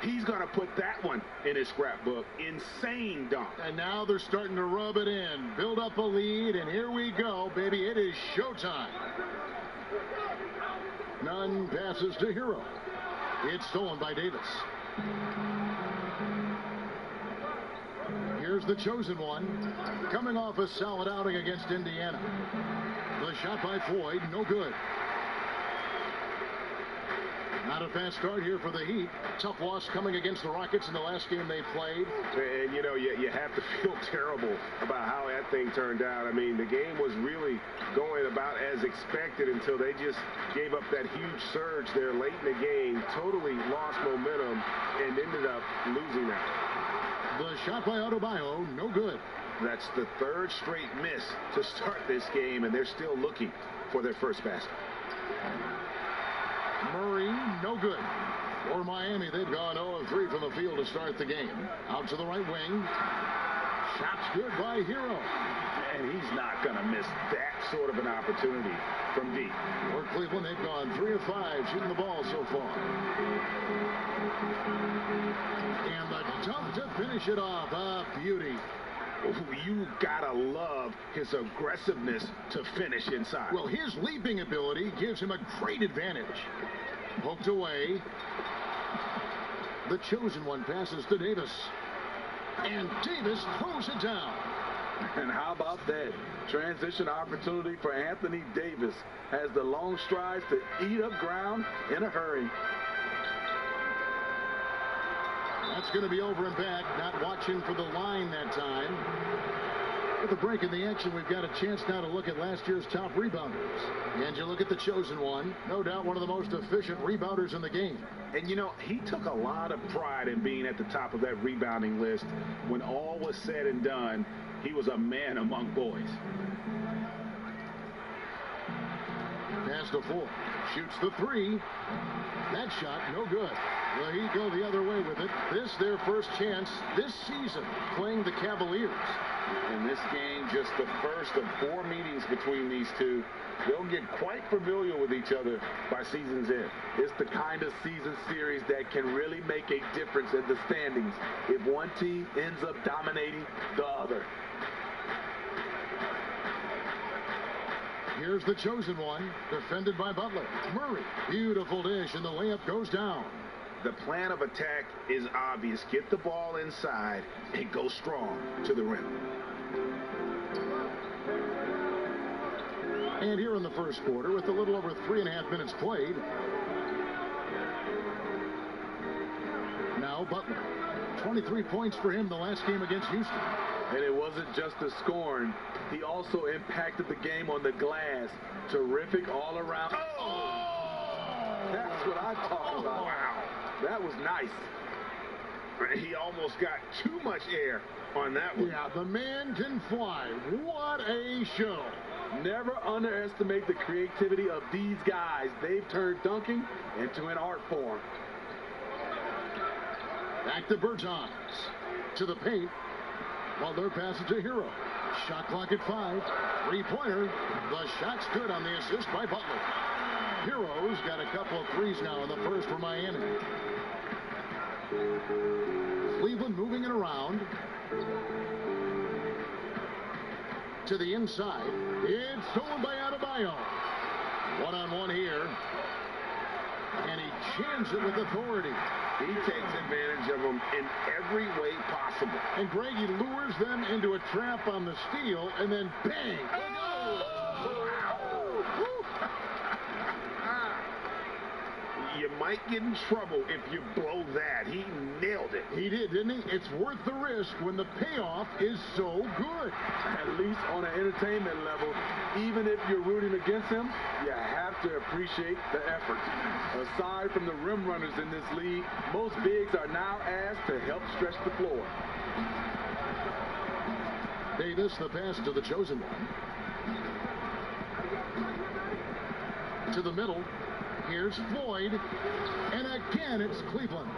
He's going to put that one in his scrapbook. Insane dunk. And now they're starting to rub it in. Build up a lead, and here we go, baby. It is showtime. Nunn passes to Hero. It's stolen by Davis. Here's the chosen one, coming off a solid outing against Indiana. The shot by Floyd, no good. Not a fast start here for the Heat. Tough loss coming against the Rockets in the last game they played. And, you know, you have to feel terrible about how that thing turned out. I mean, the game was really going about as expected until they just gave up that huge surge there late in the game, totally lost momentum, and ended up losing that. The shot by Adebayo, no good. That's the third straight miss to start this game, and they're still looking for their first basket. Murray, no good. For Miami, they've gone 0 of 3 from the field to start the game. Out to the right wing. Shot's good by Hero. And he's not going to miss that sort of an opportunity from deep. For Cleveland, they've gone 3 of 5 shooting the ball so far. And the dunk to finish it off. A beauty. You gotta love his aggressiveness to finish inside. Well, his leaping ability gives him a great advantage. Poked away. The chosen one passes to Davis. And Davis throws it down. And how about that? Transition opportunity for Anthony Davis. Has the long strides to eat up ground in a hurry. That's going to be over and back. Not watching for the line that time. With the break in the action, we've got a chance now to look at last year's top rebounders. And you look at the chosen one, no doubt one of the most efficient rebounders in the game. And, you know, he took a lot of pride in being at the top of that rebounding list. When all was said and done, he was a man among boys. Pass to Floyd. Shoots the 3. That shot, no good. The Heat go the other way with it. This their first chance this season playing the Cavaliers. In this game, just the first of 4 meetings between these two. They'll get quite familiar with each other by season's end. It's the kind of season series that can really make a difference in the standings if one team ends up dominating the other. Here's the chosen one, defended by Butler. Murray, beautiful dish, and the layup goes down. The plan of attack is obvious. Get the ball inside and go strong to the rim. And here in the first quarter, with a little over 3.5 minutes played. Now Butler. 23 points for him the last game against Houston. And it wasn't just the scoring. He also impacted the game on the glass. Terrific all around. Oh! That's what I talk about. Wow. That was nice. He almost got too much air on that one. Yeah, the man can fly. What a show. Never underestimate the creativity of these guys. They've turned dunking into an art form. Back to Bertans. To the paint. Butler passes to Hero. Shot clock at 5. 3-pointer. The shot's good on the assist by Butler. Hero's got a couple of threes now in the first for Miami. Cleveland moving it around. To the inside. It's stolen by Adebayo. One-on-one here. And he jams it with authority. He takes advantage of them in every way possible. And Greg, he lures them into a trap on the steal, and then bang! You might get in trouble if you blow that. He nailed it. He did, didn't he? It's worth the risk when the payoff is so good. At least on an entertainment level, even if you're rooting against him, you have to appreciate the effort. Aside from the rim runners in this league, most bigs are now asked to help stretch the floor. Davis, the pass to the chosen one. To the middle. Here's Floyd. And again, it's Cleveland.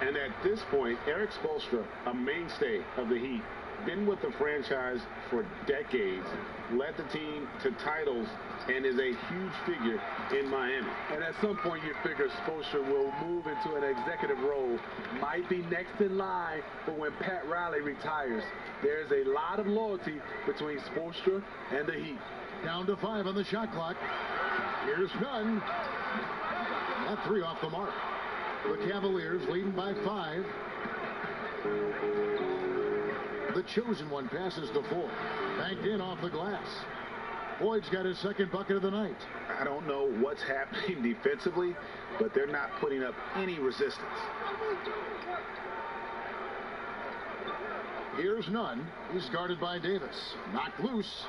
And at this point, Eric Spoelstra, a mainstay of the Heat, been with the franchise for decades, led the team to titles, and is a huge figure in Miami. And at some point, you figure Spoelstra will move into an executive role. Might be next in line for when Pat Riley retires. There's a lot of loyalty between Spoelstra and the Heat. Down to 5 on the shot clock. Here's Nunn. That 3 off the mark. The Cavaliers leading by 5. The chosen one passes to Floyd. Banked in off the glass. Floyd's got his second bucket of the night. I don't know what's happening defensively, but they're not putting up any resistance. Here's Nunn. He's guarded by Davis. Knocked loose.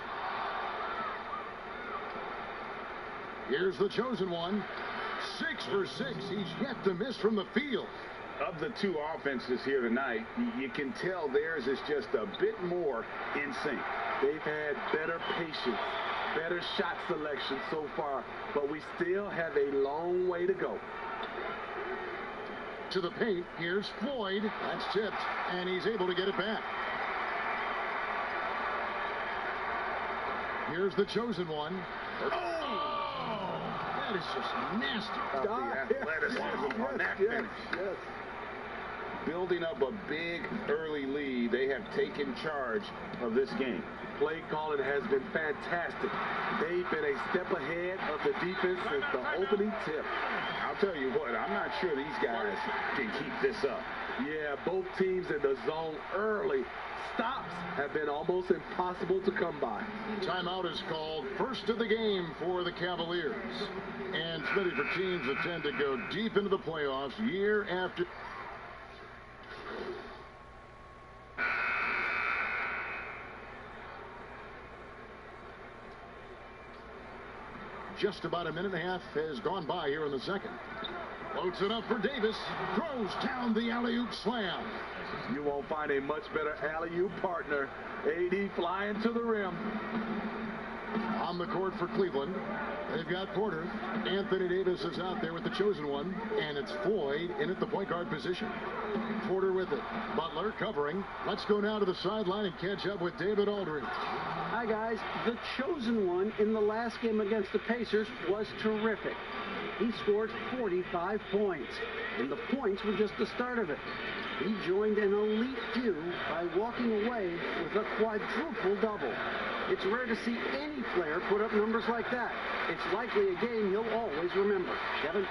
Here's the chosen one. 6 for 6. He's yet to miss from the field. Of the two offenses here tonight, you can tell theirs is just a bit more in sync. They've had better patience, better shot selection so far, but we still have a long way to go. To the paint, here's Floyd. That's tipped, and he's able to get it back. Here's the chosen one. Oh! That is just nasty. The athleticism on that finish. Yes. Building up a big early lead, they have taken charge of this game. Play calling has been fantastic. They've been a step ahead of the defense since the opening tip. I'll tell you what, I'm not sure these guys can keep this up. Yeah, both teams in the zone early. Stops have been almost impossible to come by. Timeout is called, first of the game for the Cavaliers. And Smitty, for teams that tend to go deep into the playoffs year after. Just about a minute and a half has gone by here in the second. Floats it up for Davis. Throws down the alley-oop slam. You won't find a much better alley-oop partner. AD flying to the rim. On the court for Cleveland, they've got Porter. Anthony Davis is out there with the chosen one, and it's Floyd in at the point guard position. Porter with it. Butler covering. Let's go now to the sideline and catch up with David Aldridge. Hi, guys. The chosen one in the last game against the Pacers was terrific. He scored 45 points, and the points were just the start of it. He joined an elite few by walking away with a quadruple double. It's rare to see any player put up numbers like that. It's likely a game he'll always remember. Kevin?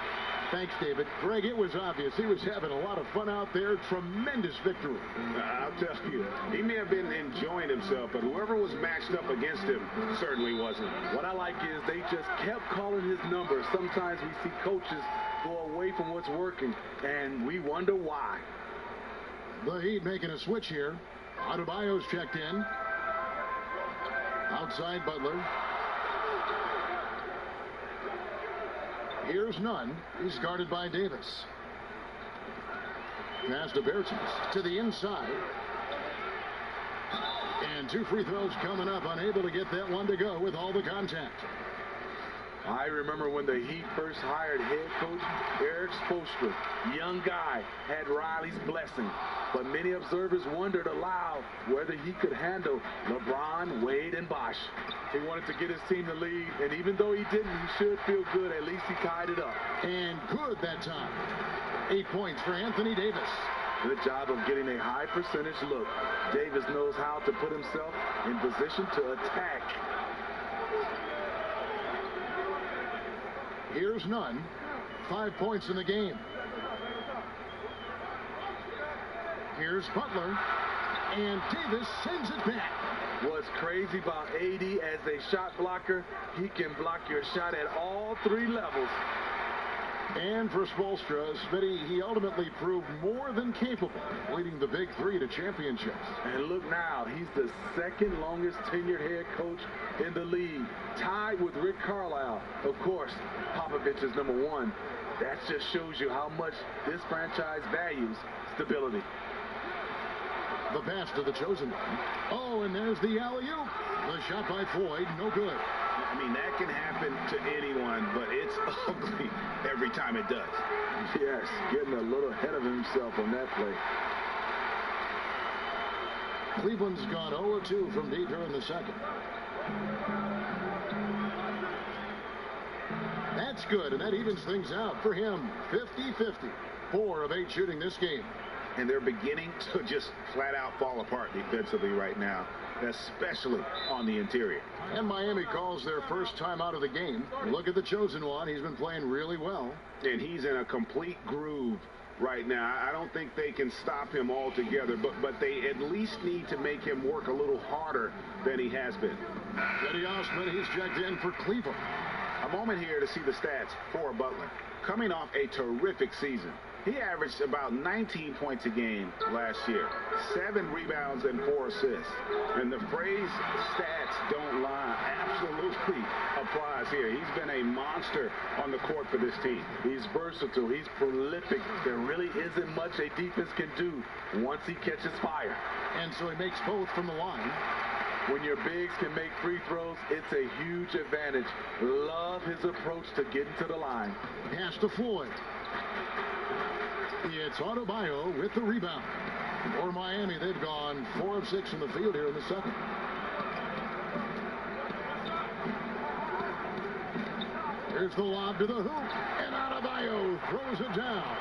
Thanks, David. Greg, it was obvious he was having a lot of fun out there. Tremendous victory. I'll tell you, he may have been enjoying himself, but whoever was matched up against him certainly wasn't. What I like is they just kept calling his number. Sometimes we see coaches go away from what's working, and we wonder why. The Heat making a switch here. Adebayo's checked in. Outside Butler. Here's Nunn. He's guarded by Davis. Pass to Bertans to the inside. And two free throws coming up. Unable to get that one to go with all the contact. I remember when the Heat first hired head coach Eric Spoelstra. Young guy, had Riley's blessing. But many observers wondered aloud whether he could handle LeBron, Wade, and Bosh. He wanted to get his team to lead, and even though he didn't, he should feel good. At least he tied it up. And good that time. 8 points for Anthony Davis. Good job of getting a high percentage look. Davis knows how to put himself in position to attack. Here's Nunn. 5 points in the game. Here's Butler. And Davis sends it back. What's crazy about AD as a shot blocker, he can block your shot at all three levels. And for Spoelstra, Smitty, he ultimately proved more than capable, leading the Big Three to championships. And look now, he's the second longest tenured head coach in the league, tied with Rick Carlisle. Of course, Popovich is number one. That just shows you how much this franchise values stability. The pass to the chosen one. Oh, and there's the alley-oop. The shot by Floyd, no good. I mean, that can happen to anyone, but it's ugly every time it does. Yes, getting a little ahead of himself on that play. Cleveland's gone 0-2 from deep here in the second. That's good, and that evens things out for him. 50-50. 4 of 8 shooting this game. And they're beginning to just flat out fall apart defensively right now, especially on the interior. And Miami calls their first time out of the game. Look at the chosen one. He's been playing really well. And he's in a complete groove right now. I don't think they can stop him altogether, but they at least need to make him work a little harder than he has been. Eddie Osman, he's checked in for Cleveland. A moment here to see the stats for Butler. Coming off a terrific season, He averaged about 19 points a game last year, 7 rebounds and 4 assists. And the phrase stats don't lie absolutely applies here. He's been a monster on the court for this team. He's versatile. He's prolific. There really isn't much a defense can do once he catches fire. And so he makes both from the line. When your bigs can make free throws, it's a huge advantage. Love his approach to getting to the line. Pass to Floyd. It's Adebayo with the rebound. For Miami, they've gone 4 of 6 from the field here in the second. Here's the lob to the hoop, and Adebayo throws it down.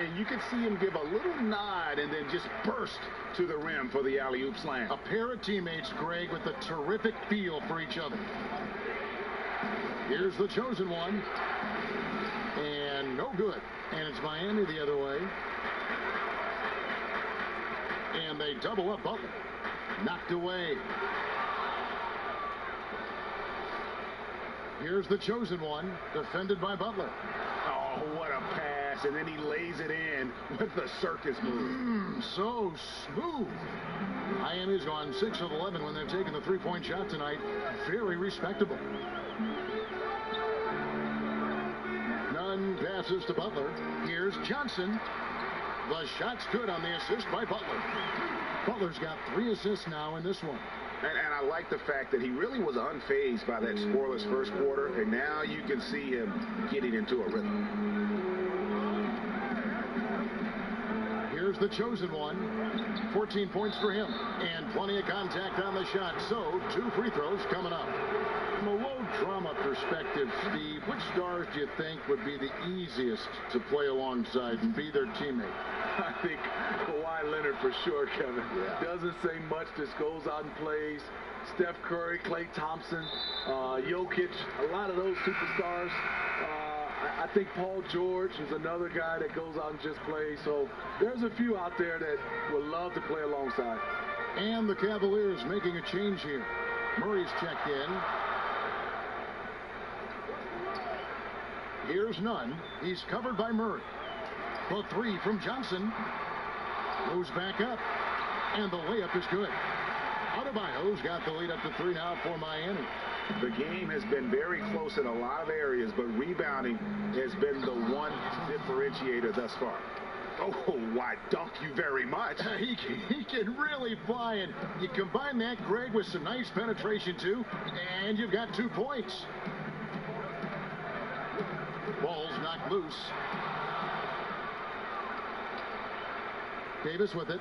And you can see him give a little nod and then just burst to the rim for the alley-oop slam. A pair of teammates, Greg, with a terrific feel for each other. Here's the chosen one. And no good. And it's Miami the other way. And they double up Butler. Knocked away. Here's the chosen one, defended by Butler. Oh, what a pass. And then he lays it in with the circus move. So smooth. Miami's gone 6 of 11 when they've taken the three-point shot tonight. Very respectable. Nunn passes to Butler. Here's Johnson. The shot's good on the assist by Butler. Butler's got 3 assists now in this one. And I like the fact that he really was unfazed by that scoreless first quarter, and now you can see him getting into a rhythm. Here's the chosen one. 14 points for him, and plenty of contact on the shot. So 2 free throws coming up. From a low drama perspective, Steve, which stars do you think would be the easiest to play alongside and be their teammate? I think Kawhi Leonard for sure, Kevin. Doesn't say much, just goes out and plays. Steph Curry, Klay Thompson, Jokic, a lot of those superstars. I think Paul George is another guy that goes out and just plays. So there's a few out there that would love to play alongside. And the Cavaliers making a change here. Murray's checked in. Here's Nunn. He's covered by Murray. The 3 from Johnson. Moves back up. And the layup is good. Adebayo's got the lead up to 3 now for Miami. The game has been very close in a lot of areas, but rebounding has been the one differentiator thus far. Oh, why, dunk you very much. He can really fly, and you combine that, Greg, with some nice penetration, too, and you've got 2 points. Ball's knocked loose. Davis with it.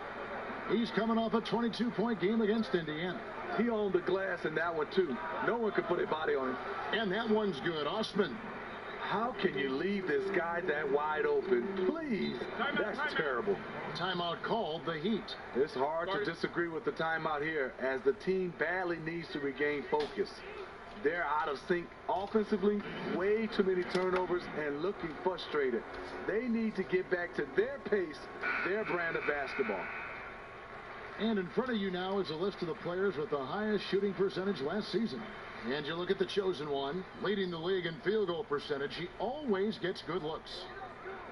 He's coming off a 22-point game against Indiana. He owned the glass in that one, too. No one could put a body on him. And that one's good. Osman. How can you leave this guy that wide open? Please. That's terrible. Timeout called, the Heat. It's hard to disagree with the timeout here, as the team badly needs to regain focus. They're out of sync offensively, way too many turnovers, and looking frustrated. They need to get back to their pace, their brand of basketball. And in front of you now is a list of the players with the highest shooting percentage last season. And you look at the chosen one, leading the league in field goal percentage. He always gets good looks.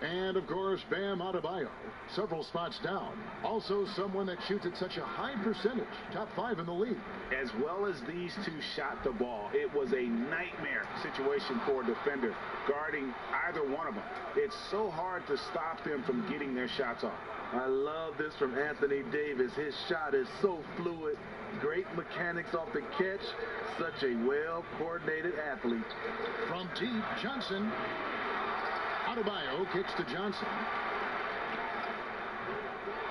And, of course, Bam Adebayo, several spots down. Also someone that shoots at such a high percentage, top 5 in the league. As well as these 2 shot the ball, it was a nightmare situation for a defender guarding either one of them. It's so hard to stop them from getting their shots off. I love this from Anthony Davis. His shot is so fluid. Great mechanics off the catch. Such a well-coordinated athlete. From deep, Johnson. Adebayo kicks to Johnson.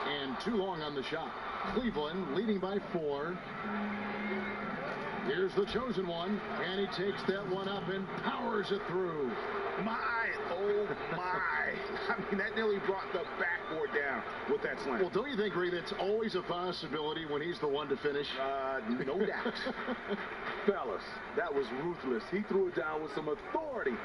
And too long on the shot. Cleveland leading by 4. Here's the chosen one. And he takes that one up and powers it through. Oh my. I mean, that nearly brought the backboard down with that slam. Well, don't you think, Ray, that's always a possibility when he's the one to finish? No doubt. Fellas, that was ruthless. He threw it down with some authority.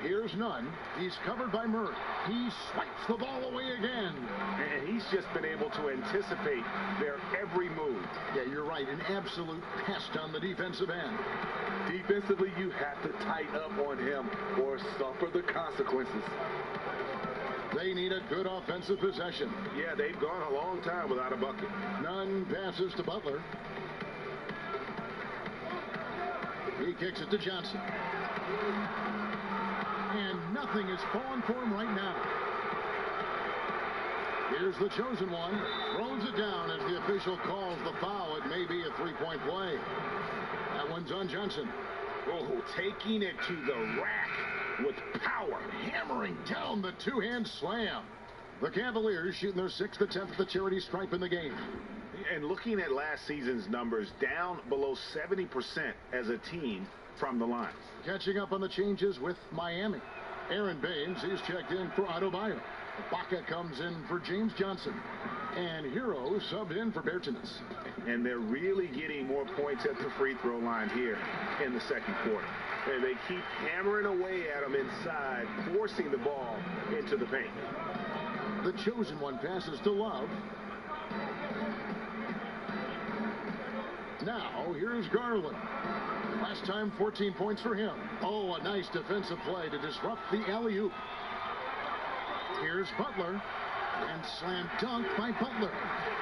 Here's none. He's covered by Murray. He swipes the ball away again. And he's just been able to anticipate their every move. Yeah, you're right. An absolute pest on the defensive end. Defensively, you have to tighten up on him or suffer the consequences. They need a good offensive possession. Yeah, they've gone a long time without a bucket. None passes to Butler. He kicks it to Johnson. And nothing is falling for him right now. Here's the chosen one. Throws it down as the official calls the foul. It may be a three-point play. That one's on Johnson. Oh, taking it to the rack with power. Hammering down the two-hand slam. The Cavaliers shooting their 6th attempt at the charity stripe in the game. And looking at last season's numbers, down below 70% as a team from the line. Catching up on the changes with Miami. Aaron Baines, he's checked in for Adebayo. Baca comes in for James Johnson. And Hero subbed in for Bertans. And they're really getting more points at the free throw line here in the second quarter. And they keep hammering away at them inside, forcing the ball into the paint. The chosen one passes to Love. Now, here's Garland. Last time, 14 points for him. Oh, a nice defensive play to disrupt the alley-oop. Here's Butler. And slam dunk by Butler.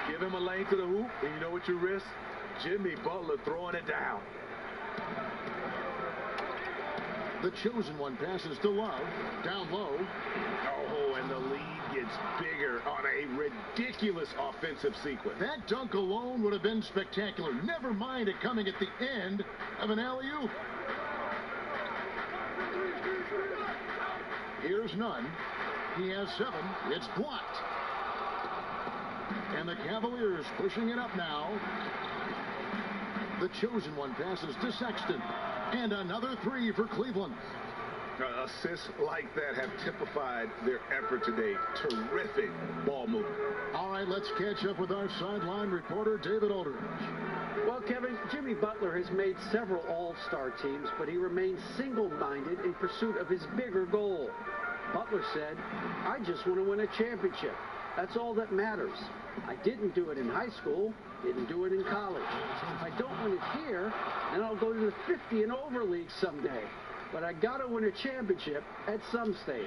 Give him a lane to the hoop, and you know what you risk? Jimmy Butler throwing it down. The chosen one passes to Love. Down low. Oh, and the lead gets bigger on a ridiculous offensive sequence. That dunk alone would have been spectacular. Never mind it coming at the end of an alley-oop. Here's none. He has 7. It's blocked. And the Cavaliers pushing it up now. The chosen one passes to Sexton. And another 3 for Cleveland. Assists like that have typified their effort today. Terrific ball movement. All right, let's catch up with our sideline reporter, David Aldridge. Well, Kevin, Jimmy Butler has made several all-star teams, but he remains single-minded in pursuit of his bigger goal. Butler said, "I just want to win a championship. That's all that matters. I didn't do it in high school, didn't do it in college. If I don't win it here, then I'll go to the 50 and over league someday. But I got to win a championship at some stage."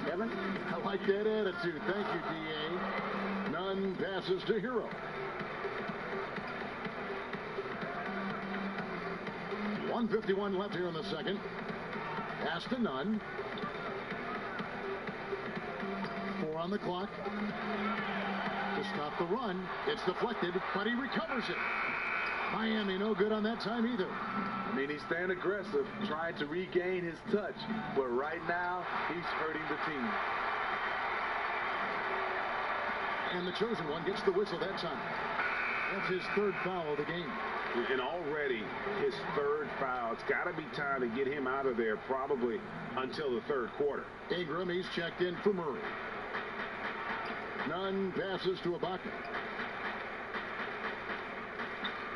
Kevin? I like that attitude. Thank you, D.A. None passes to Hero. 1:51 left here in the second. Pass to Nunn. 4 on the clock. To stop the run. It's deflected, but he recovers it. Miami no good on that time either. I mean, he's staying aggressive, trying to regain his touch. But right now, he's hurting the team. And the chosen one gets the whistle that time. That's his 3rd foul of the game. And already his 3rd foul. It's got to be time to get him out of there probably until the 3rd quarter. Ingram, he's checked in for Murray. None passes to Ibaka.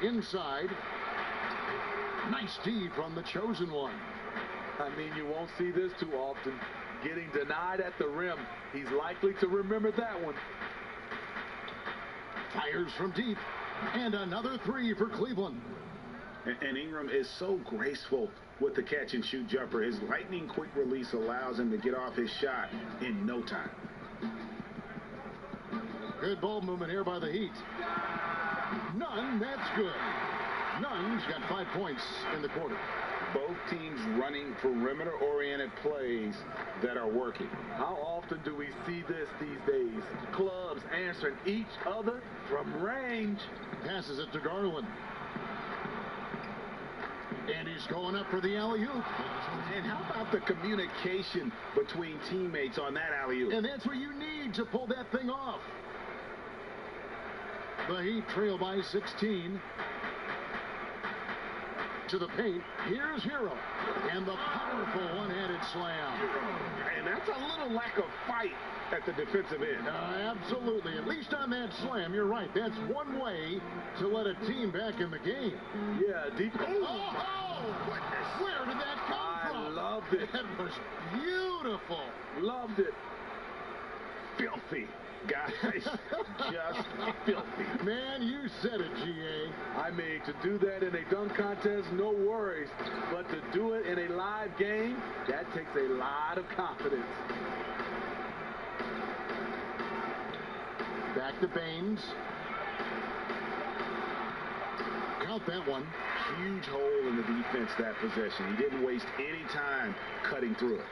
Inside. Nice D from the chosen one. I mean, you won't see this too often. Getting denied at the rim. He's likely to remember that one. Fires from deep. And another 3 for Cleveland. And Ingram is so graceful with the catch-and-shoot jumper. His lightning-quick release allows him to get off his shot in no time. Good ball movement here by the Heat. None, that's good. Nunn's got 5 points in the quarter. Both teams running perimeter-oriented plays that are working. How often do we see this these days? Clubs answering each other from range. Passes it to Garland. And he's going up for the alley-oop. And how about the communication between teammates on that alley-oop? And that's what you need to pull that thing off. The Heat trail by 16. to the paint. Here's Hero. And the powerful one-handed slam. And that's a little lack of fight at the defensive end. Absolutely. At least on that slam, you're right. That's one way to let a team back in the game. Yeah, deep. Oh, goodness. Where did that come from? I loved it. That was beautiful. Loved it. Filthy, guys. Just filthy. Man, you said it, G.A. I mean, to do that in a dunk contest, no worries. But to do it in a live game, that takes a lot of confidence. Back to Baines. Count that one. Huge hole in the defense that possession. He didn't waste any time cutting through it.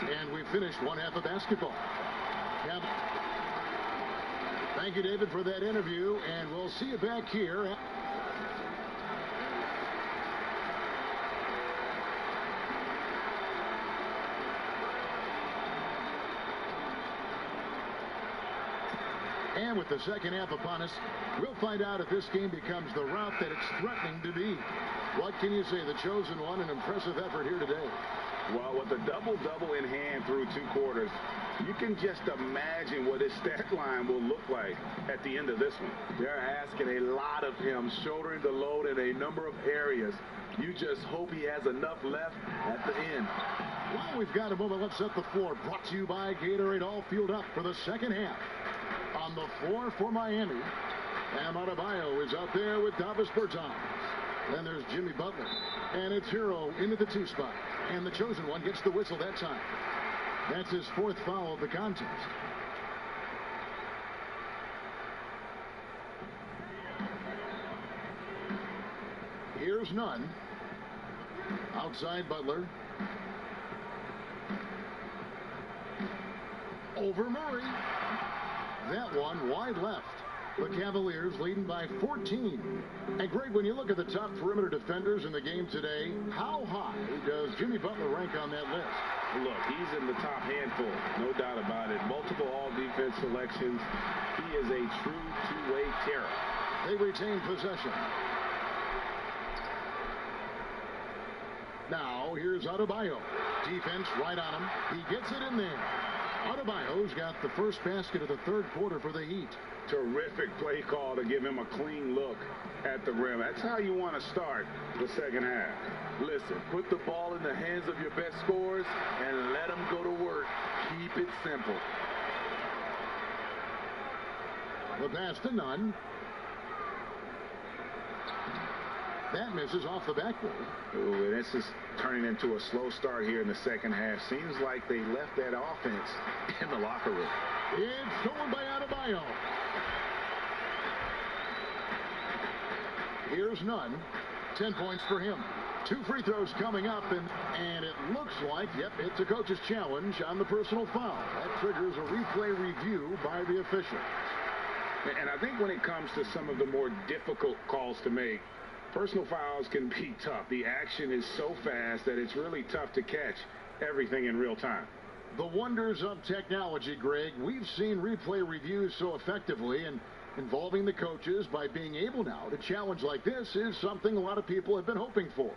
And we finished one half of basketball. Yep. Thank you, David, for that interview, and we'll see you back here. And with the second half upon us, we'll find out if this game becomes the route that it's threatening to be. What can you say? The chosen one, an impressive effort here today. Well, with a double-double in hand through 2 quarters, you can just imagine what his stat line will look like at the end of this one. They're asking a lot of him, shouldering the load in a number of areas. You just hope he has enough left at the end. Well, we've got a moment. Let's set the floor. Brought to you by Gatorade. All fueled up for the second half. On the floor for Miami, Bam Adebayo is out there with Davis Bertans. Then there's Jimmy Butler. And it's Hero into the 2 spot. And the chosen one gets the whistle that time. That's his 4th foul of the contest. Here's Nunn. Outside Butler. Over Murray. That one wide left. The Cavaliers leading by 14. And Greg, when you look at the top perimeter defenders in the game today, how high does Jimmy Butler rank on that list? Look, he's in the top handful, no doubt about it. Multiple all-defense selections. He is a true two-way terror. They retain possession. Now, here's Adebayo. Defense right on him. He gets it in there. Adebayo's got the first basket of the 3rd quarter for the Heat. Terrific play call to give him a clean look at the rim. That's how you want to start the second half. Listen, put the ball in the hands of your best scorers and let them go to work. Keep it simple. The pass to Nunn. That misses off the backboard. Ooh, this is turning into a slow start here in the second half. Seems like they left that offense in the locker room. It's stolen by Adebayo. Here's Nunn. 10 points for him. 2 free throws coming up, and it looks like, yep, it's a coach's challenge on the personal foul. That triggers a replay review by the official. And I think when it comes to some of the more difficult calls to make, personal fouls can be tough. The action is so fast that it's really tough to catch everything in real time. The wonders of technology, Greg. We've seen replay reviews so effectively, and involving the coaches by being able now to challenge like this is something a lot of people have been hoping for.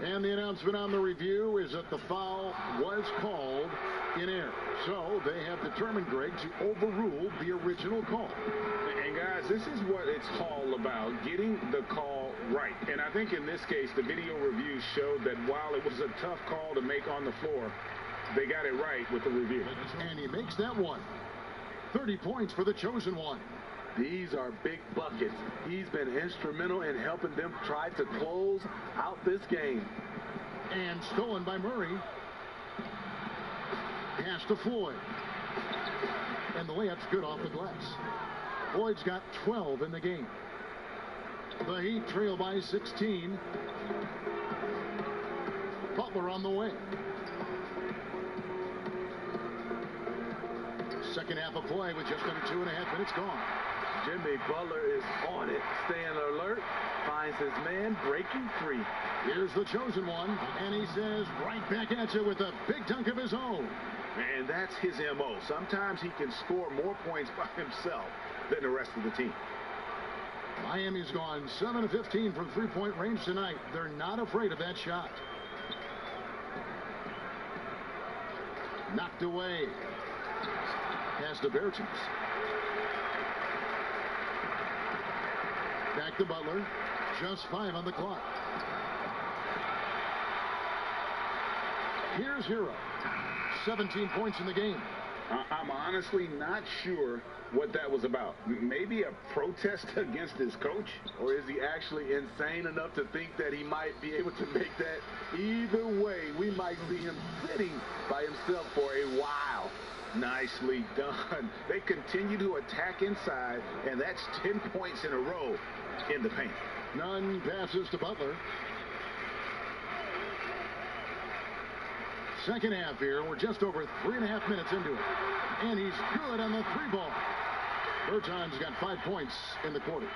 And the announcement on the review is that the foul was called in error. So they have determined, Greg, to overrule the original call. And guys, this is what it's all about, getting the call right. And I think in this case, the video review showed that while it was a tough call to make on the floor, they got it right with the review. And he makes that one. 30 points for the chosen one. These are big buckets. He's been instrumental in helping them try to close out this game. And stolen by Murray. Pass to Floyd. And the layup's good off the glass. Floyd's got 12 in the game. The Heat trail by 16. Butler on the way. Second half of play with just under 2.5 minutes gone. Jimmy Butler is on it, staying alert, finds his man breaking free. Here's the chosen one, and he says right back at you with a big dunk of his own. And that's his MO. Sometimes he can score more points by himself than the rest of the team. Miami's gone 7 of 15 from three-point range tonight. They're not afraid of that shot. Knocked away. Pass to Bertans. Back to Butler. Just 5 on the clock. Here's Hero. 17 points in the game. I'm honestly not sure what that was about. Maybe a protest against his coach? Or is he actually insane enough to think that he might be able to make that? Either way, we might see him sitting by himself for a while. Nicely done. They continue to attack inside, and that's 10 points in a row in the paint. Nunn passes to Butler. Second half here. We're just over 3.5 minutes into it. And he's good on the three ball. Bertans got 5 points in the quarter.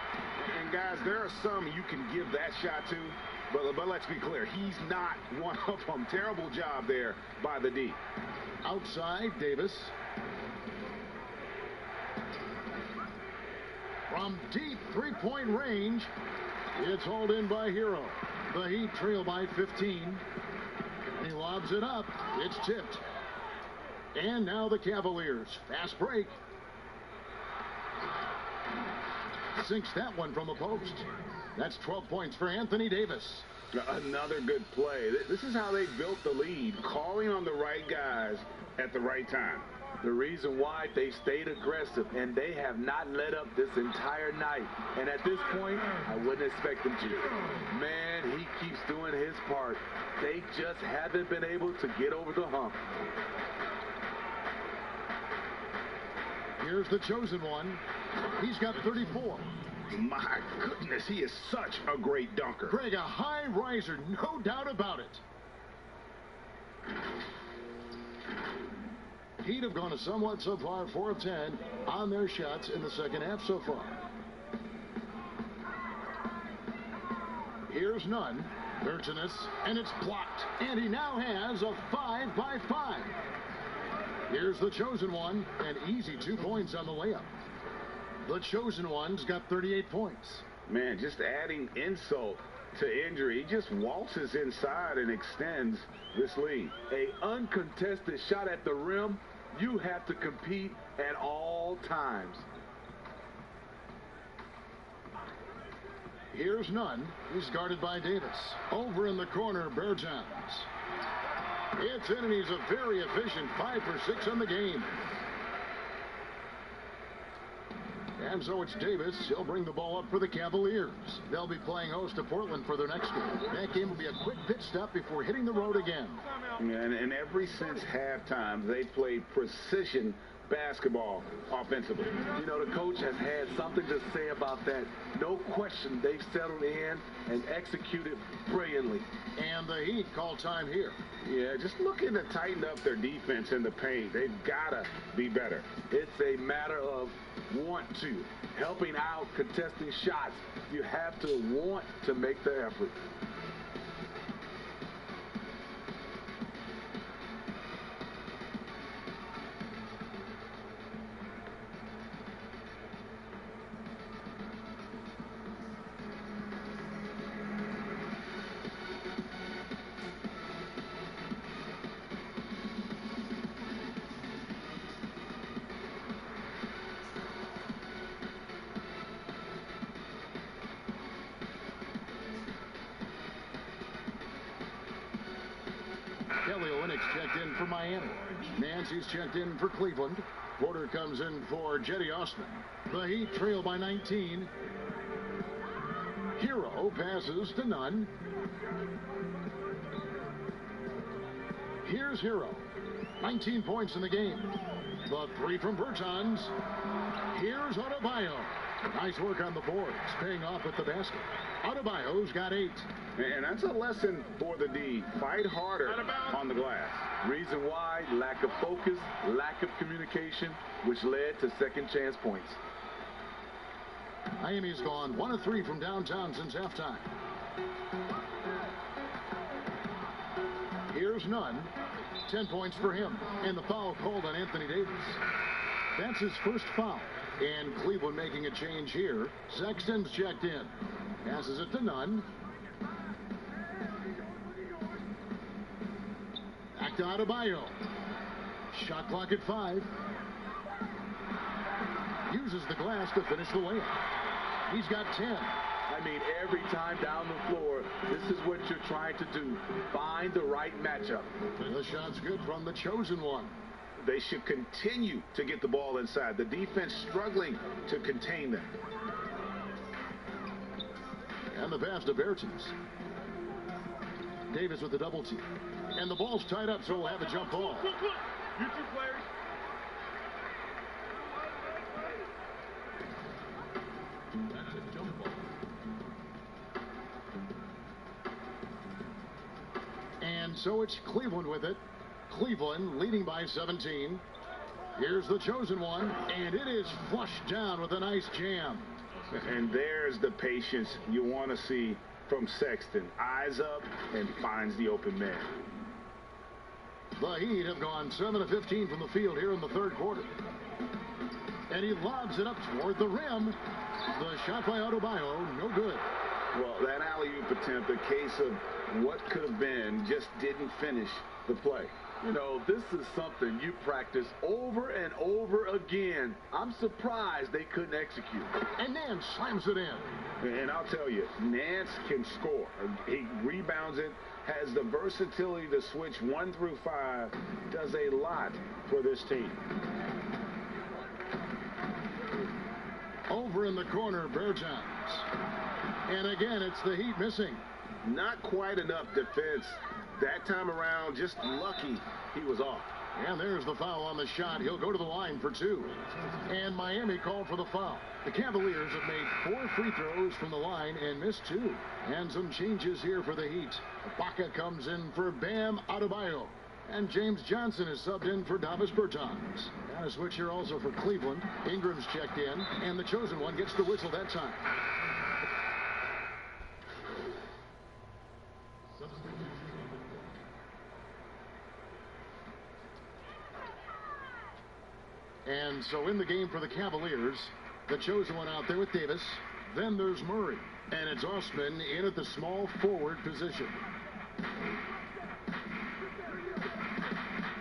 And guys, there are some you can give that shot to, but let's be clear, he's not one of them. Terrible job there by the D. Outside, Davis. From deep three-point range, it's hauled in by Hero. The Heat trail by 15. He lobs it up. It's tipped. And now the Cavaliers. Fast break. Sinks that one from the post. That's 12 points for Anthony Davis. Another good play. This is how they built the lead, calling on the right guys at the right time. The reason why they stayed aggressive, and they have not let up this entire night. And at this point, I wouldn't expect them to. Man, he keeps doing his part. They just haven't been able to get over the hump. Here's the chosen one. He's got 34. My goodness, he is such a great dunker. Greg, a high riser, no doubt about it. Heat have gone a somewhat subpar 4 of 10 on their shots in the second half so far. Here's Nunn. Bertans, and it's blocked. And he now has a 5-by-5. Here's the chosen one. An easy 2 points on the layup. The chosen one's got 38 points. Man, just adding insult to injury. He just waltzes inside and extends this lead. A uncontested shot at the rim, you have to compete at all times. Here's Nunn. He's guarded by Davis. Over in the corner, Bertans. It's in, and he's a very efficient 5 for 6 on the game. And so it's Davis. He'll bring the ball up for the Cavaliers. They'll be playing host to Portland for their next game. That game will be a quick pit stop before hitting the road again. And ever since halftime, they played precision basketball offensively. You know, the coach has had something to say about that. No question, they've settled in and executed brilliantly. And the Heat call time here. Yeah, just looking to tighten up their defense in the paint. They've got to be better. It's a matter of want to. Helping out, contesting shots. You have to want to make the effort. Checked in for Miami. Nancy's checked in for Cleveland. Porter comes in for Jetty Osman. The Heat trail by 19. Hero passes to Nunn. Here's Hero. 19 points in the game. The three from Bertans. Here's Adebayo. Nice work on the boards, paying off with the basket. Adebayo's got 8. And that's a lesson for the D. Fight harder on the glass. Reason why? Lack of focus, lack of communication, which led to second chance points. Miami's gone 1 of 3 from downtown since halftime. Here's Nunn. 10 points for him. And the foul called on Anthony Davis. That's his first foul. And Cleveland making a change here. Sexton's checked in. Passes it to Nunn. Back to Adebayo. Shot clock at 5. Uses the glass to finish the layup. He's got 10. I mean, every time down the floor, this is what you're trying to do. Find the right matchup. And the shot's good from the chosen one. They should continue to get the ball inside. The defense struggling to contain them. And the pass to Bertans. Davis with the double team. And the ball's tied up, so we'll have a jump ball. You two players. That's a jump ball. And so it's Cleveland with it. Cleveland leading by 17. Here's the chosen one, and it is flushed down with a nice jam. And there's the patience you want to see from Sexton. Eyes up and finds the open man. The Heat have gone 7 of 15 from the field here in the third quarter. And he lobs it up toward the rim. The shot by Adebayo, no good. Well, that alley-oop attempt, a case of what could have been, just didn't finish the play. You know, this is something you practice over and over again. I'm surprised they couldn't execute. And Nance slams it in. And I'll tell you, Nance can score. He rebounds it, has the versatility to switch 1 through 5, does a lot for this team. Over in the corner, Bertans. And again, it's the Heat missing. Not quite enough defense. That time around, just lucky he was off. And there's the foul on the shot. He'll go to the line for 2. And Miami called for the foul. The Cavaliers have made 4 free throws from the line and missed 2. And some changes here for the Heat. Ibaka comes in for Bam Adebayo. And James Johnson is subbed in for Davis Bertans. And a switch here also for Cleveland. Ingram's checked in. And the chosen one gets the whistle that time. And so in the game for the Cavaliers, the chosen one out there with Davis. Then there's Murray. And it's Osman in at the small forward position.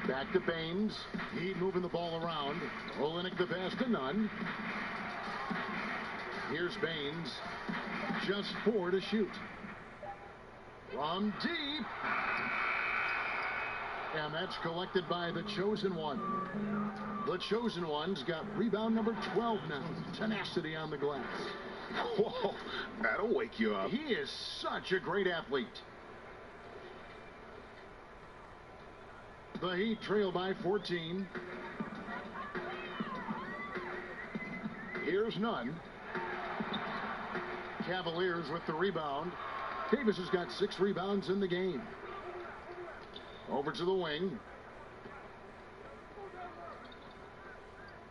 Back to Baines. Heat moving the ball around. Olenek the pass to Nunn. Here's Baines. Just 4 to shoot. From deep. And that's collected by the chosen one. The chosen one's got rebound number 12 now. Tenacity on the glass. Whoa, that'll wake you up. He is such a great athlete. The Heat trail by 14. Here's Nunn. Cavaliers with the rebound. Davis has got 6 rebounds in the game. Over to the wing.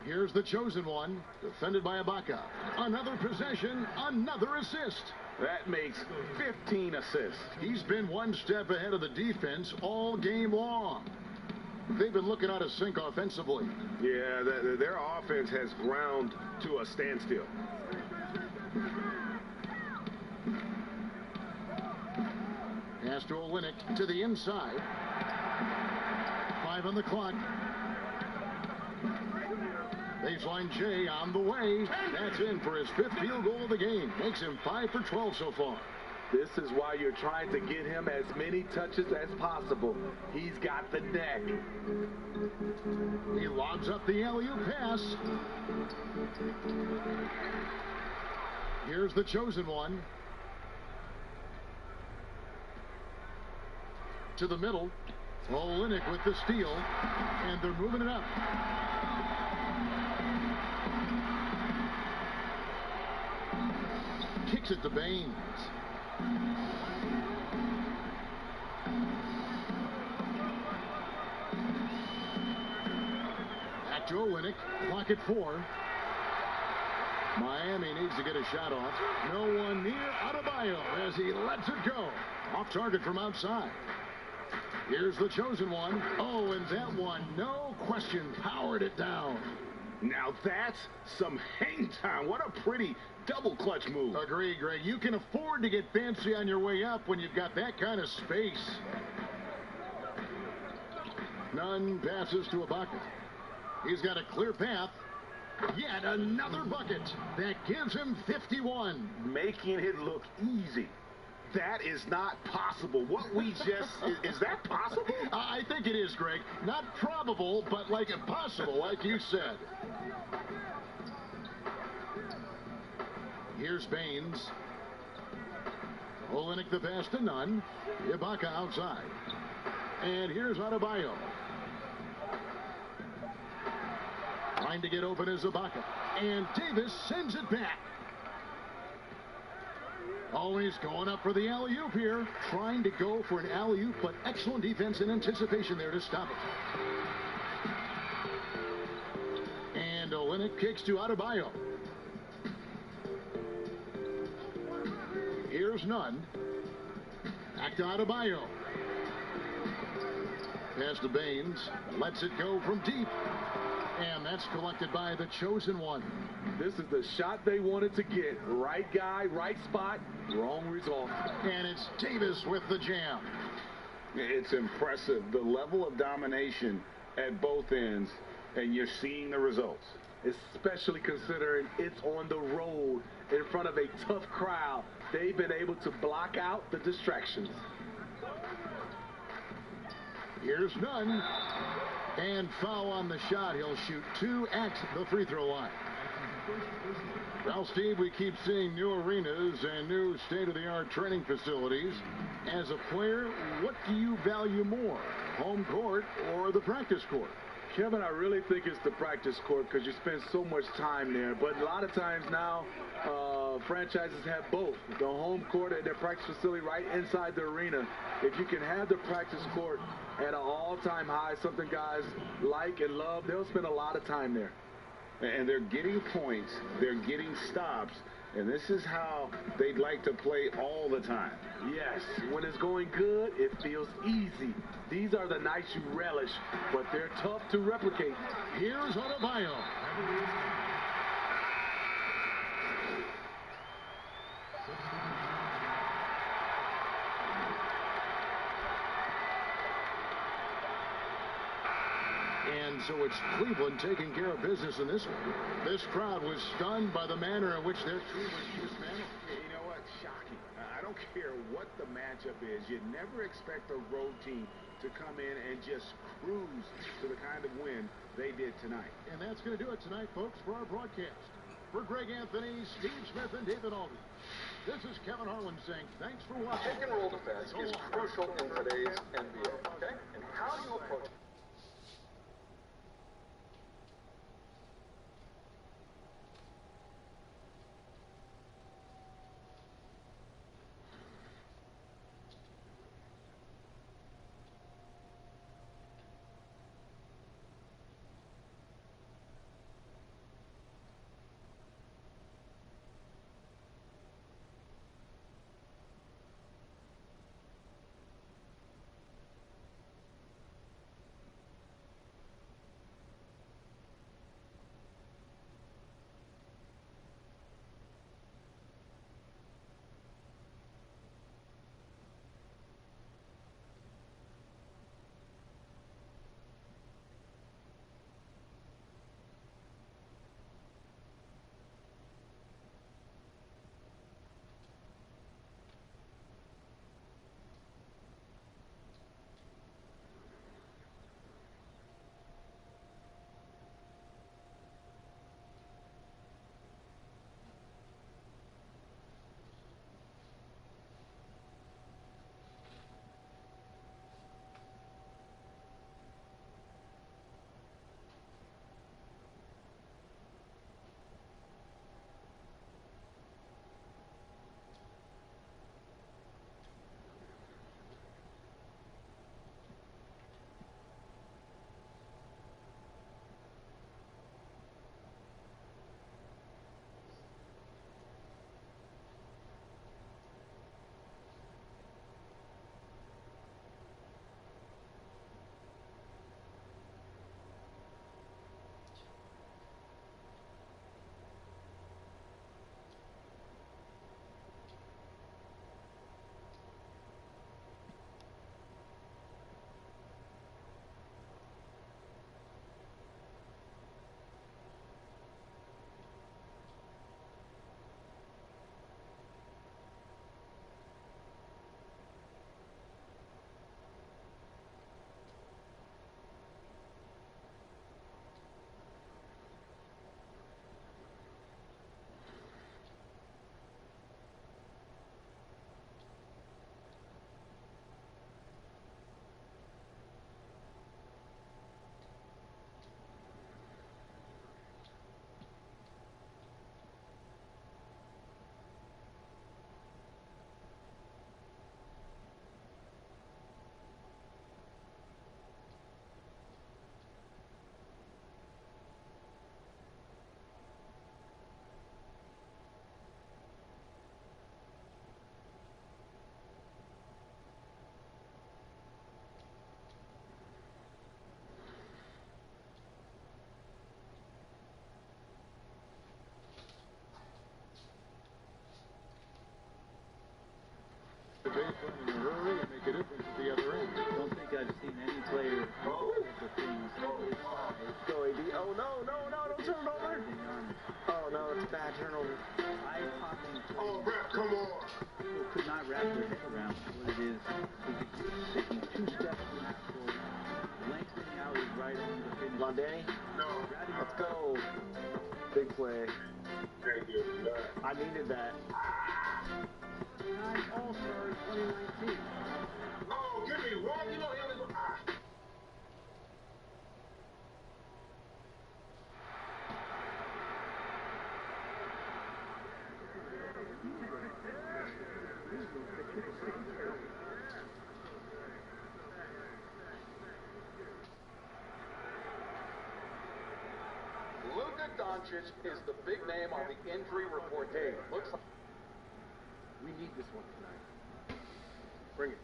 Here's the chosen one, defended by Ibaka. Another possession, another assist. That makes 15 assists. He's been one step ahead of the defense all game long. They've been looking out of sync offensively. Yeah, their offense has ground to a standstill. Pass to Olenek to the inside. 5 on the clock. Baseline Jay on the way. That's in for his 5th field goal of the game. Makes him 5 for 12 so far. This is why you're trying to get him as many touches as possible. He's got the neck. He lobs up the alley-oop pass. Here's the chosen one. To the middle. Olenek with the steal. And they're moving it up. kicks it to Baines. Back to Olenek. Clock at 4. Miami needs to get a shot off. No one near Adebayo as he lets it go. Off target from outside. Here's the chosen one. Oh, and that one, no question, powered it down. Now that's some hang time. What a pretty double clutch move. Agree, Greg. You can afford to get fancy on your way up when you've got that kind of space. Nunn passes to Ibaka. He's got a clear path. Yet another bucket. That gives him 51. Making it look easy. That is not possible. What we just... is that possible? I think it is, Greg. Not probable, but like impossible, like you said. Here's Baines. Olenek the pass to Nunn. Ibaka outside. And here's Adebayo. Trying to get open is Ibaka. And Davis sends it back. Always going up for the alley-oop here. Trying to go for an alley-oop, but excellent defense and anticipation there to stop it. And Olenek kicks to Adebayo. Here's Nunn. Back to Adebayo. Pass to Baines. Lets it go from deep. And that's collected by the chosen one. This is the shot they wanted to get. Right guy, right spot, wrong result. And it's Davis with the jam. It's impressive. The level of domination at both ends, and you're seeing the results. Especially considering it's on the road in front of a tough crowd. They've been able to block out the distractions. Here's Nunn. And foul on the shot. He'll shoot 2 at the free throw line. Well, Steve, we keep seeing new arenas and new state-of-the-art training facilities. As a player, what do you value more, home court or the practice court? Kevin, I really think it's the practice court because you spend so much time there. But a lot of times now, franchises have both. The home court and their practice facility right inside the arena. If you can have the practice court at an all-time high, something guys like and love, they'll spend a lot of time there. And they're getting points, they're getting stops, and this is how they'd like to play all the time. Yes, when it's going good, it feels easy. These are the nights you relish, but they're tough to replicate. Here's Adebayo. And so it's Cleveland taking care of business in this one. This crowd was stunned by the manner in which their team was dismantled. You know what? Shocking. I don't care what the matchup is. You never expect a road team to come in and just cruise to the kind of win they did tonight. And that's going to do it tonight, folks, for our broadcast. For Greg Anthony, Steve Smith, and David Aldridge, this is Kevin Harlan saying thanks for watching. Pick and roll defense is crucial in today's NBA, okay? And how do you approach it? run in a hurry and make a difference at the other end. I don't think I've seen any player do those type of things at his size. Go, AD. Oh, no, don't turn it over. Oh, no, it's a bad turnover. Eye-popping play. Oh, ref, come on. People could not wrap their head around what it is. Taking 2 steps lateral, lengthening out his right arm to finish. Come on, Danny. No. Let's go. Big play. Thank you. I needed that. All-Star 2019. Oh, give me one. You know, he only go. Luka Doncic is the big name on the injury report. Hey, looks like We need this one tonight. bring it.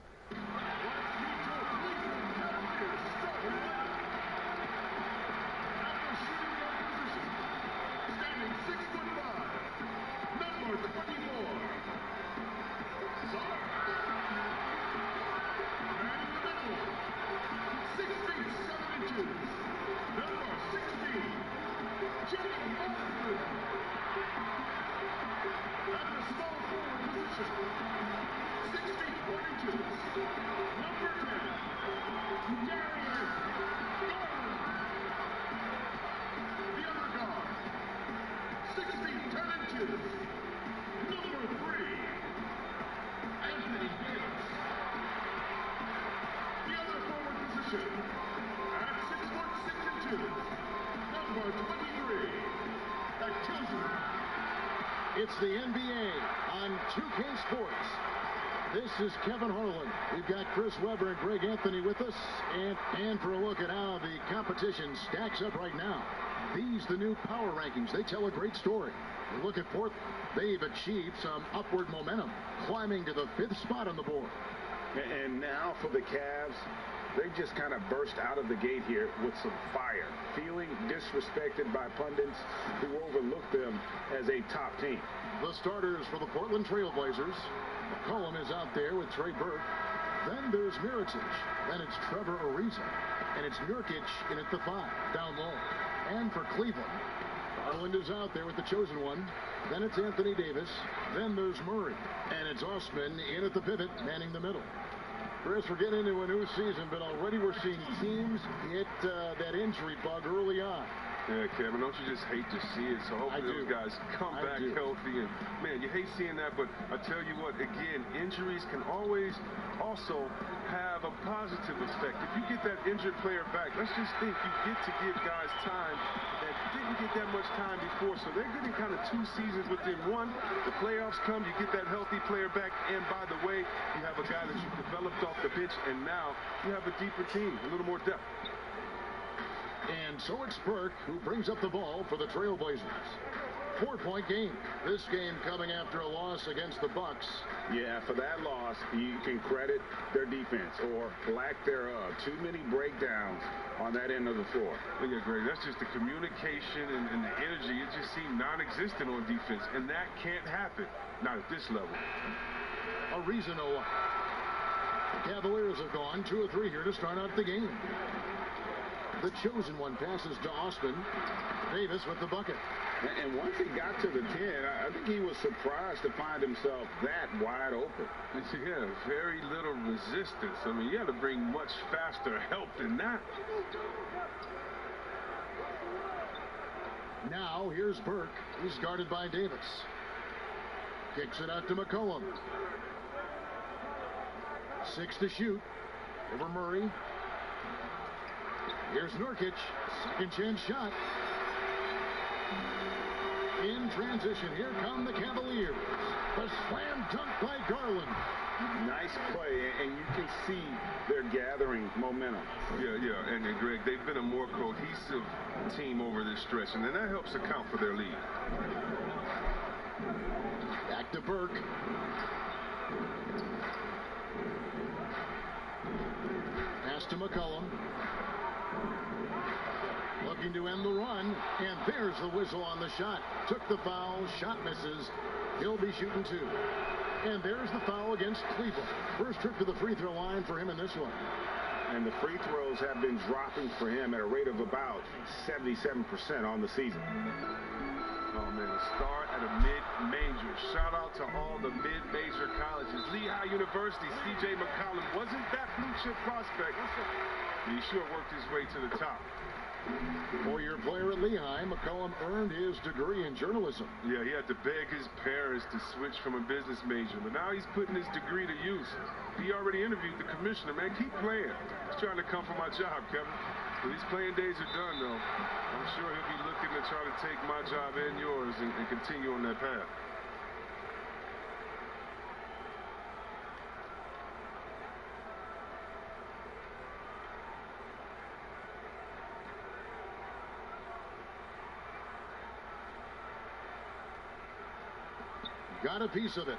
Standing 6'5", number 24. Czar. Man in the middle, 6 feet 7 inches, number 16, Jeff Osman. At the small forward position, 6 feet 1 inches, number 10, Darius Garland. The other guard, 6 feet 10 inches, number 3, Anthony Davis. The other forward position, at 6 foot 6 inches, number 23, the chosen. It's the NBA on 2K Sports. This is Kevin Harlan. We've got Chris Webber and Greg Anthony with us. And for a look at how the competition stacks up right now. These, the new power rankings, they tell a great story. You look at Portland. They've achieved some upward momentum, climbing to the 5th spot on the board. And now for the Cavs, they just kind of burst out of the gate here with some fire, feeling disrespected by pundits who overlook them as a top team. The starters for the Portland Trail Blazers. McCollum is out there with Trey Burke. Then there's Mirotic. Then it's Trevor Ariza. And it's Nurkic in at the 5, down low. And for Cleveland, Garland is out there with the chosen one. Then it's Anthony Davis. Then there's Murray. And it's Osman in at the pivot, manning the middle. Chris, we're getting into a new season, but already we're seeing teams hit that injury bug early on. Yeah, Kevin, don't you just hate to see it? So hopefully those guys come back healthy. And, man, you hate seeing that, but I tell you what, again, injuries can always also have a positive effect. If you get that injured player back, let's just think you get to give guys time that didn't get that much time before. So they're getting kind of 2 seasons within one. The playoffs come, you get that healthy player back. And, by the way, you have a guy that you developed off the bench, and now you have a deeper team, a little more depth. And so it's Burke who brings up the ball for the Trailblazers. 4-point game. This game coming after a loss against the Bucks. Yeah, for that loss, you can credit their defense or lack thereof. Too many breakdowns on that end of the floor. Yeah, Greg, that's just the communication and the energy. It just seemed non-existent on defense, and that can't happen, not at this level. A reason why. The Cavaliers have gone 2 or 3 here to start out the game. The chosen one passes to Austin. Davis with the bucket. And once he got to the 10, I think he was surprised to find himself that wide open. Yeah, very little resistance. I mean, you had to bring much faster help than that. Now here's Burke. He's guarded by Davis. Kicks it out to McCollum. 6 to shoot. Over Murray. Here's Nurkic. Second chance shot. In transition, here come the Cavaliers. The slam dunk by Garland. Nice play, and you can see they're gathering momentum. Yeah, and Greg, they've been a more cohesive team over this stretch, and then that helps account for their lead. Back to Burke. Pass to McCollum. Looking to end the run, and there's the whistle on the shot. Took the foul, shot misses. He'll be shooting 2. And there's the foul against Cleveland. First trip to the free throw line for him in this one. And the free throws have been dropping for him at a rate of about 77% on the season. Oh, man, a star at a mid-major. Shout out to all the mid-major colleges. Lehigh University, C.J. McCollum wasn't that blue-chip prospect, but he sure worked his way to the top. Four-year player at Lehigh, McCollum earned his degree in journalism. Yeah, he had to beg his parents to switch from a business major, but now he's putting his degree to use. He already interviewed the commissioner. Man, keep playing. He's trying to come for my job, Kevin. When these playing days are done, though, I'm sure he'll be looking to try to take my job and yours and continue on that path. Got a piece of it.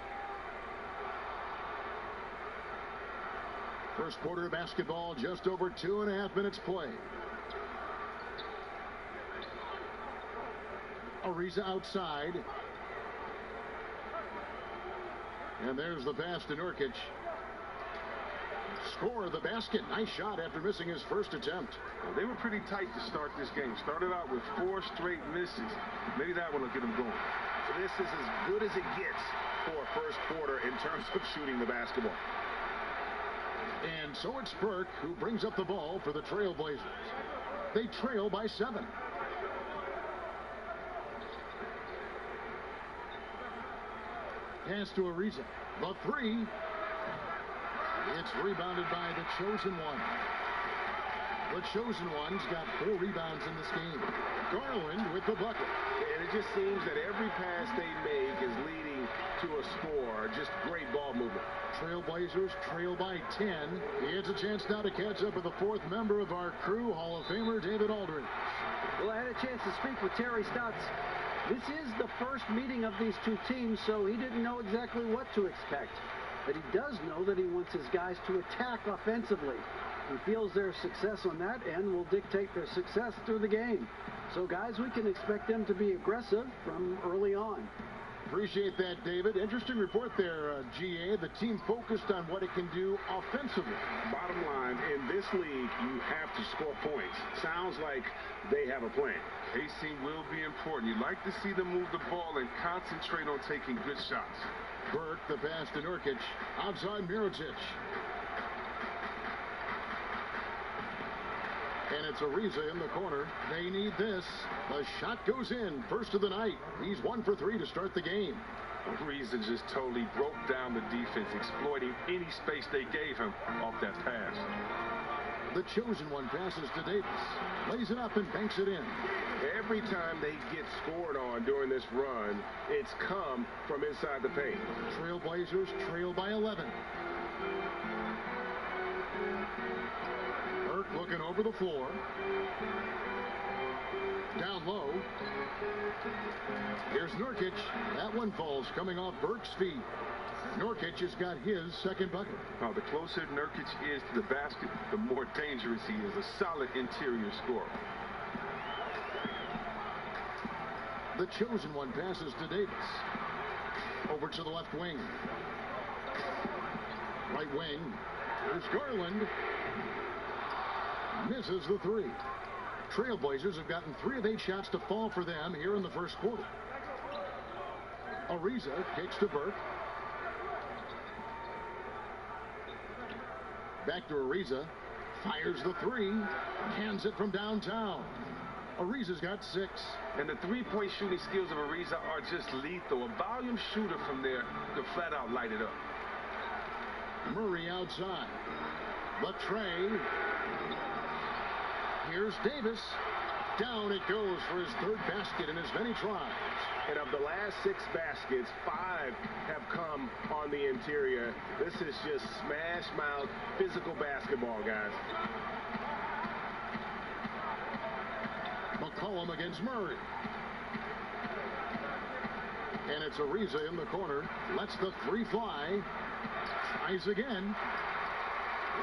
First quarter of basketball, just over 2.5 minutes play. Ariza outside. And there's the pass to Nurkic. Score the basket. Nice shot after missing his first attempt. Well, they were pretty tight to start this game. Started out with 4 straight misses. Maybe that one will get them going. This is as good as it gets for a first quarter in terms of shooting the basketball. And so it's Burke who brings up the ball for the Trailblazers. They trail by 7. Pass to Ariza. The 3. It's rebounded by the Chosen One. The Chosen One's got 4 rebounds in this game. Garland with the bucket. And it just seems that every pass they make is leading to a score. Just great ball movement. Trailblazers trail by 10. It's a chance now to catch up with the 4th member of our crew, Hall of Famer David Aldridge. Well, I had a chance to speak with Terry Stotts. This is the first meeting of these two teams, so he didn't know exactly what to expect. But he does know that he wants his guys to attack offensively. He feels their success on that end will dictate their success through the game. So, guys, we can expect them to be aggressive from early on. Appreciate that, David. Interesting report there, GA. The team focused on what it can do offensively. Bottom line, in this league, you have to score points. Sounds like they have a plan. Pacing will be important. You'd like to see them move the ball and concentrate on taking good shots. Burke, the pass to Nurkic. Outside Mirotic. And it's Ariza in the corner. They need this. The shot goes in. First of the night. He's 1 for 3 to start the game. Ariza just totally broke down the defense, exploiting any space they gave him off that pass. The Chosen One passes to Davis. Lays it up and banks it in. Every time they get scored on during this run, it's come from inside the paint. Trailblazers trail by 11. Burke looking over the floor. Down low. Here's Nurkic. That one falls coming off Burke's feet. Nurkic has got his second bucket. Now, the closer Nurkic is to the basket, the more dangerous he is. A solid interior scorer. The Chosen One passes to Davis. Over to the left wing. Right wing. Here's Garland. Misses the 3. Trailblazers have gotten 3 of 8 shots to fall for them here in the first quarter. Ariza kicks to Burke. Back to Ariza. Fires the 3. Hands it from downtown. Ariza's got 6. And the three-point shooting skills of Ariza are just lethal. A volume shooter from there could flat out light it up. Murray outside. The tray. Here's Davis. Down it goes for his 3rd basket in as many tries. And of the last 6 baskets, 5 have come on the interior. This is just smash mouth physical basketball, guys. McCollum against Murray. And it's Ariza in the corner. Lets the 3 fly. Tries again.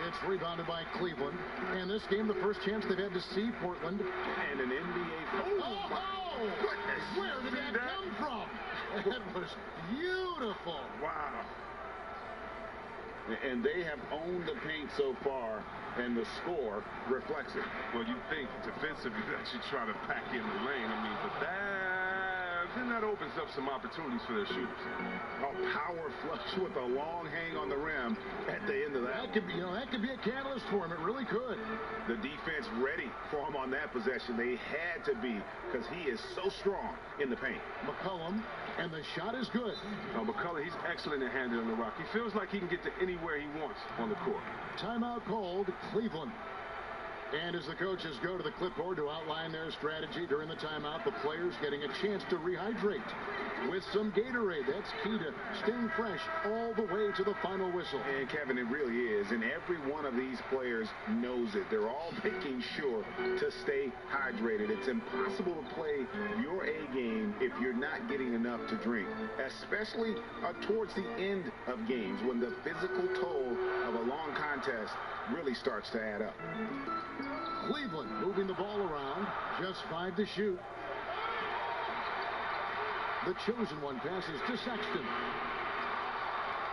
It's rebounded by Cleveland. And this game, the first chance they've had to see Portland. And an NBA. Oh, goodness. Where did that come from? That was beautiful. Wow. And they have owned the paint so far, and the score reflects it. Well, you think defensively that you try to pack in the lane. I mean, but then that opens up some opportunities for their shooters. A power flush with a long hang on the rim at the end of that. That could be, that could be a catalyst for him. It really could. The defense ready for him on that possession. They had to be, because he is so strong in the paint. McCollum, and the shot is good. McCullough, he's excellent at handling the rock. He feels like he can get to anywhere he wants on the court. Timeout called, Cleveland. And as the coaches go to the clipboard to outline their strategy during the timeout, the players getting a chance to rehydrate with some Gatorade. That's key to staying fresh all the way to the final whistle. And Kevin, it really is. And every one of these players knows it. They're all making sure to stay hydrated. It's impossible to play your A game if you're not getting enough to drink, especially towards the end of games when the physical toll of a long contest really starts to add up. Cleveland moving the ball around, just 5 to shoot. The chosen one passes to Sexton.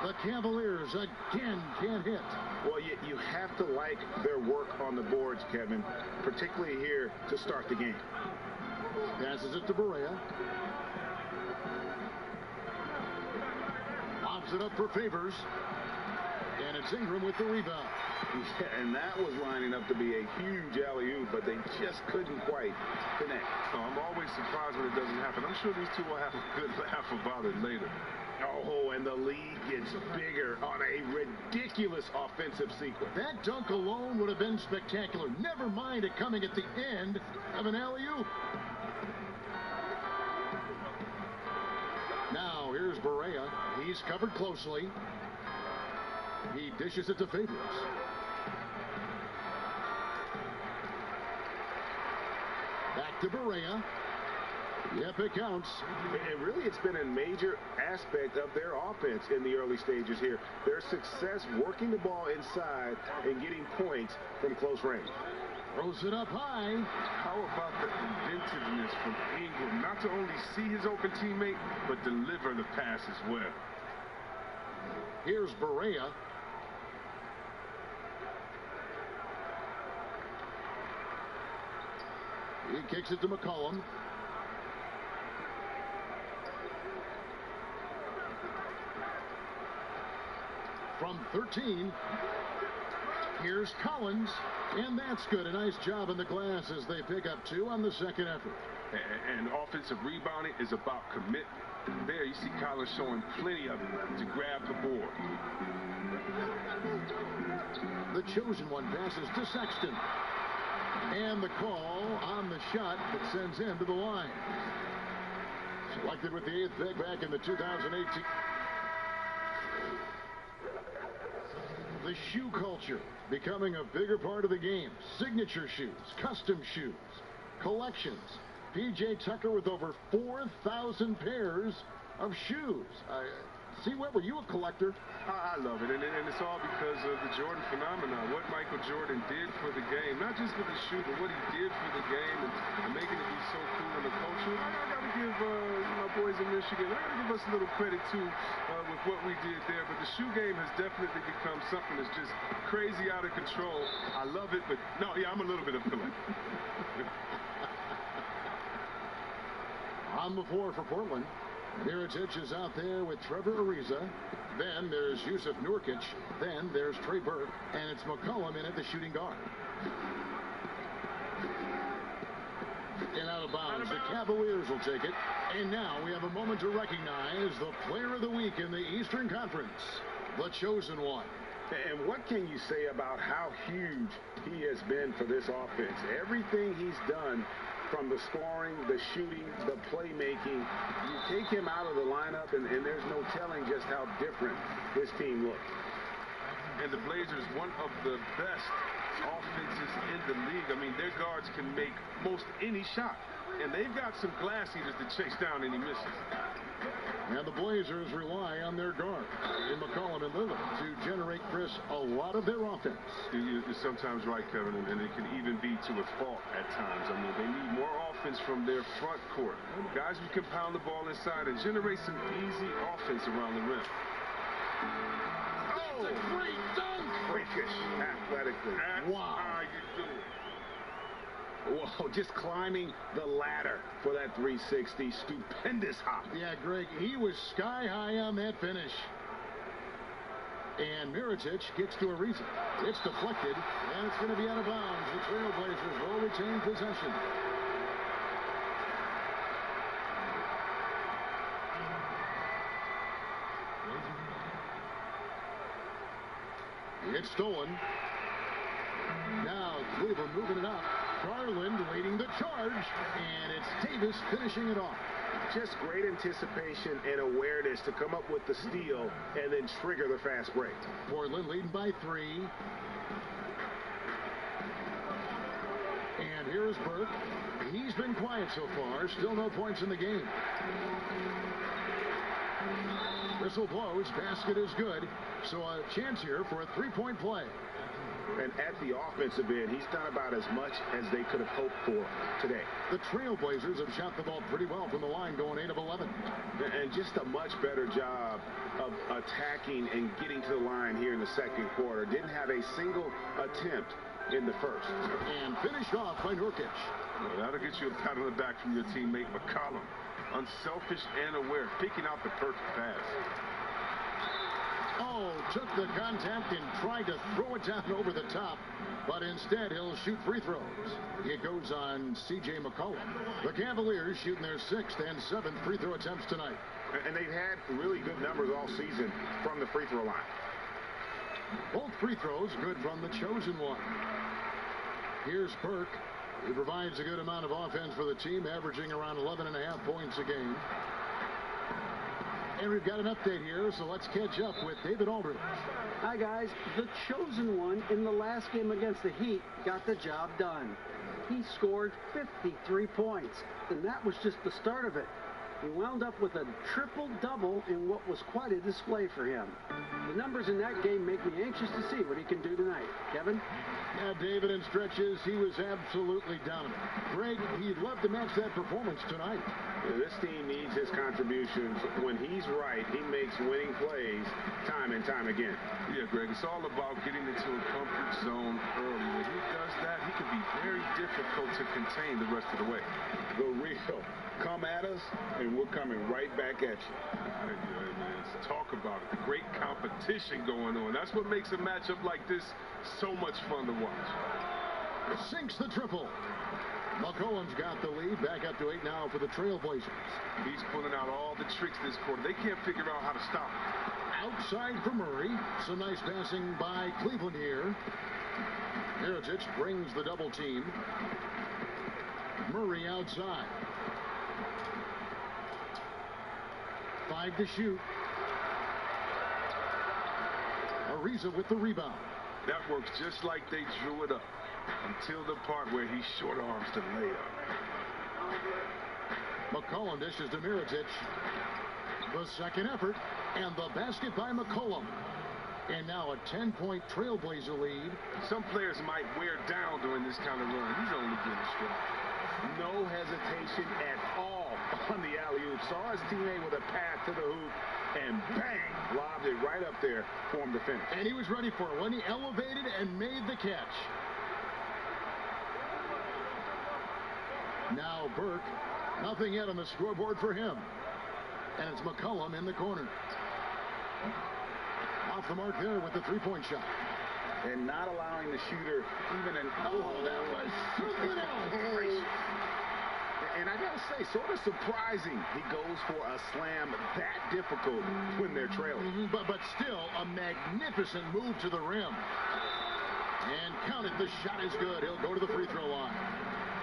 The Cavaliers again can't hit. Well, you have to like their work on the boards, Kevin, particularly here to start the game. Passes it to Barea. Lobs it up for Favors. And it's Ingram with the rebound. Yeah, and that was lining up to be a huge alley-oop, but they just couldn't quite connect. Oh, I'm always surprised when it doesn't happen. I'm sure these two will have a good laugh about it later. Oh, and the lead gets bigger on a ridiculous offensive sequence. That dunk alone would have been spectacular. Never mind it coming at the end of an alley-oop. Now, here's Barea. He's covered closely. He dishes it to Favors. Back to Barea. Yep, it counts. And really, it's been a major aspect of their offense in the early stages here. Their success working the ball inside and getting points from close range. Throws it up high. How about the inventiveness from Ingram? Not to only see his open teammate, but deliver the pass as well. Here's Barea. He kicks it to McCollum. From 13, here's Collins, and that's good. A nice job in the glass as they pick up 2 on the second effort. And offensive rebounding is about commitment. There, you see Collins showing plenty of it to grab the board. The chosen one passes to Sexton. And the call on the shot that sends him to the line. Selected with the 8th pick back in the 2018. The shoe culture becoming a bigger part of the game. Signature shoes, custom shoes, collections. P.J. Tucker with over 4,000 pairs of shoes. See, Webb, were you a collector? I love it, and it's all because of the Jordan phenomenon. What Michael Jordan did for the game, not just for the shoe, but what he did for the game and making it be so cool in the culture. I got to give my boys in Michigan, I got to give us a little credit, too, with what we did there. But the shoe game has definitely become something that's just crazy out of control. I love it, but no, yeah, I'm a little bit of a collector. On the floor for Portland. Mirotic is out there with Trevor Ariza. Then there's Yusuf Nurkic. Then there's Trey Burke. And it's McCollum in at the shooting guard. And out of bounds. The Cavaliers will take it. And now we have a moment to recognize the player of the week in the Eastern Conference. The chosen one. And what can you say about how huge he has been for this offense? Everything he's done, from the scoring, the shooting, the playmaking, you take him out of the lineup, and there's no telling just how different this team looks. And the Blazers, one of the best offenses in the league. I mean, their guards can make most any shot. And they've got some glass eaters to chase down any misses. Yeah, And the Blazers rely on their guards in McCollum and Lillard to generate, Chris, a lot of their offense. You're sometimes right, Kevin, and it can even be to a fault at times. I mean, they need more offense from their front court. Guys who can pound the ball inside and generate some easy offense around the rim. That's a great dunk! Quickest athletically. Wow. How you doing? Whoa, just climbing the ladder for that 360. Stupendous hop. Yeah, Greg, he was sky high on that finish. And Mirotic gets to Ariza. It's deflected, and it's going to be out of bounds. The Trailblazers will retain possession. It's stolen. Now Cleveland moving it up. Garland leading the charge, and it's Davis finishing it off. Just great anticipation and awareness to come up with the steal and then trigger the fast break. Portland leading by 3. And here's Burke. He's been quiet so far. Still no points in the game. Whistle blows. Basket is good. So a chance here for a three-point play. And at the offensive end, he's done about as much as they could have hoped for today. The Trailblazers have shot the ball pretty well from the line, going 8 of 11. And just a much better job of attacking and getting to the line here in the second quarter. Didn't have a single attempt in the first. And finished off by Nurkic. Well, that'll get you a pat on the back from your teammate McCollum. Unselfish and aware, picking out the perfect pass. Oh, took the contact and tried to throw it down over the top, but instead he'll shoot free throws. It goes on C.J. McCollum. The Cavaliers shooting their 6th and 7th free throw attempts tonight. And they've had really good numbers all season from the free throw line. Both free throws good from the chosen one. Here's Burke. He provides a good amount of offense for the team, averaging around 11.5 points a game. And we've got an update here, so let's catch up with David Aldridge. Hi, guys. The chosen one in the last game against the Heat got the job done. He scored 53 points, and that was just the start of it. He wound up with a triple-double in what was quite a display for him. The numbers in that game make me anxious to see what he can do tonight. Kevin? Yeah, David, in stretches, he was absolutely dominant. Greg, he'd love to match that performance tonight. Yeah, this team needs his contributions. When he's right, he makes winning plays time and time again. Yeah, Greg, it's all about getting into a comfort zone early. When he does that, he can be very difficult to contain the rest of the way. The real. Come at us, and we're coming right back at you. Hey, man, let's talk about it. The great competition going on. That's what makes a matchup like this so much fun to watch. Sinks the triple. McCollum's got the lead. Back up to 8 now for the Trailblazers. He's pulling out all the tricks this quarter. They can't figure out how to stop him. Outside for Murray. Some nice passing by Cleveland here. Mirotic brings the double team. Murray outside. 5 to shoot. Ariza with the rebound. That works just like they drew it up until the part where he short arms the layup. McCollum dishes to Mirotic. The second effort, and the basket by McCollum. And now a 10-point Trailblazer lead. Some players might wear down during this kind of run. He's only getting strong. No hesitation at all on the alley-oop. Saw his teammate with a pass to the hoop, and bang, lobbed it right up there for him to finish. And he was ready for it when he elevated and made the catch. Now Burke, nothing yet on the scoreboard for him. And it's McCollum in the corner. Off the mark there with the three-point shot. And not allowing the shooter even an... Oh, that was something else. And I gotta say, sort of surprising he goes for a slam that difficult when they're trailing. But still, a magnificent move to the rim. And count it, the shot is good. He'll go to the free throw line.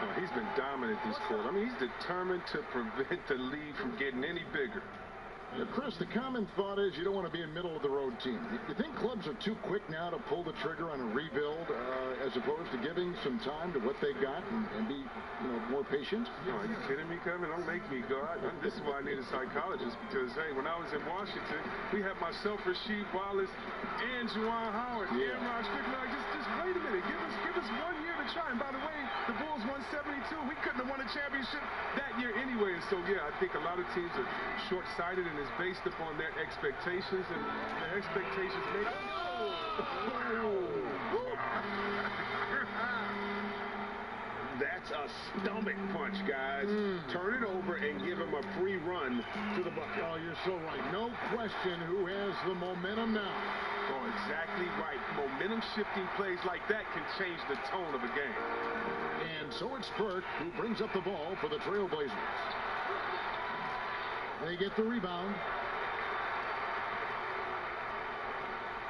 Oh, he's been dominant this quarter. I mean, he's determined to prevent the lead from getting any bigger. Chris, the common thought is you don't want to be a middle-of-the-road team. You think clubs are too quick now to pull the trigger on a rebuild as opposed to giving some time to what they got and be, more patient? No, are you kidding me, Kevin? Don't make me go. This is why I need a psychologist because, hey, when I was in Washington, we had myself, Rasheed Wallace, and Juwan Howard, and Ron Strickland. Just wait a minute. Give us 1 year to try. And by the way, the Bulls won 72. We couldn't have won a championship that year anyway. And so, yeah, I think a lot of teams are short-sighted and it's based upon their expectations, and their expectations make That's a stomach punch, guys. Turn it over and give him a free run to the bucket. Oh, you're so right. No question who has the momentum now. Oh, exactly right. Momentum-shifting plays like that can change the tone of a game. And so it's Burke who brings up the ball for the Trailblazers. They get the rebound.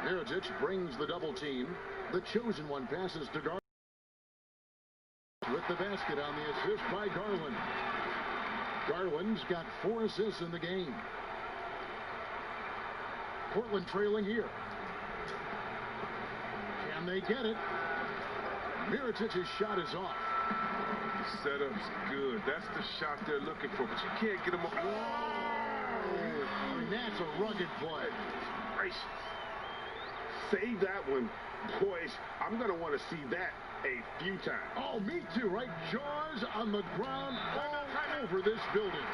Mirotic brings the double team. The chosen one passes to Garland. With the basket on the assist by Garland. Garland's got 4 assists in the game. Portland trailing here. Can they get it? Mirotic's shot is off. The setup's good. That's the shot they're looking for, but you can't get them up. And that's a rugged play. Gracious. Save that one, boys. I'm going to want to see that a few times. Oh, me too, right? Jaws on the ground all over this building.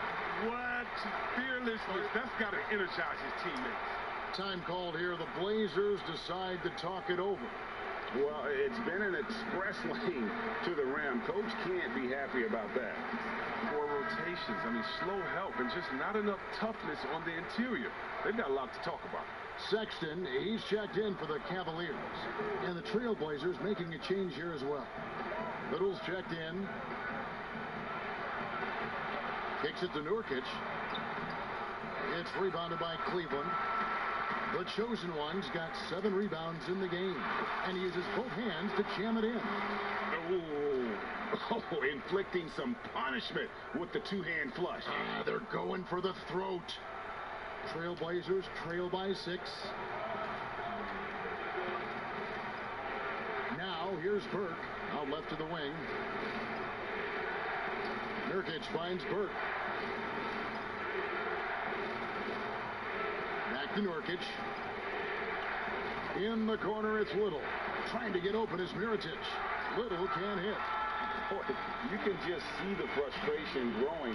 What fearlessness. That's got to energize his teammates. Time called here. The Blazers decide to talk it over. Well, it's been an express lane to the rim. Coach can't be happy about that. 4 rotations. I mean, slow help and just not enough toughness on the interior. They've got a lot to talk about. Sexton, he's checked in for the Cavaliers. And the Trailblazers making a change here as well. Little's checked in. Kicks it to Nurkic. It's rebounded by Cleveland. The chosen one's got 7 rebounds in the game. And he uses both hands to jam it in. Oh, inflicting some punishment with the 2-hand flush. They're going for the throat. Trailblazers trail by 6. Now here's Burke out left to the wing. Nurkic finds Burke. Back to Nurkic. In the corner, it's Little. Trying to get open is Mirotic. Little can't hit. Boy, you can just see the frustration growing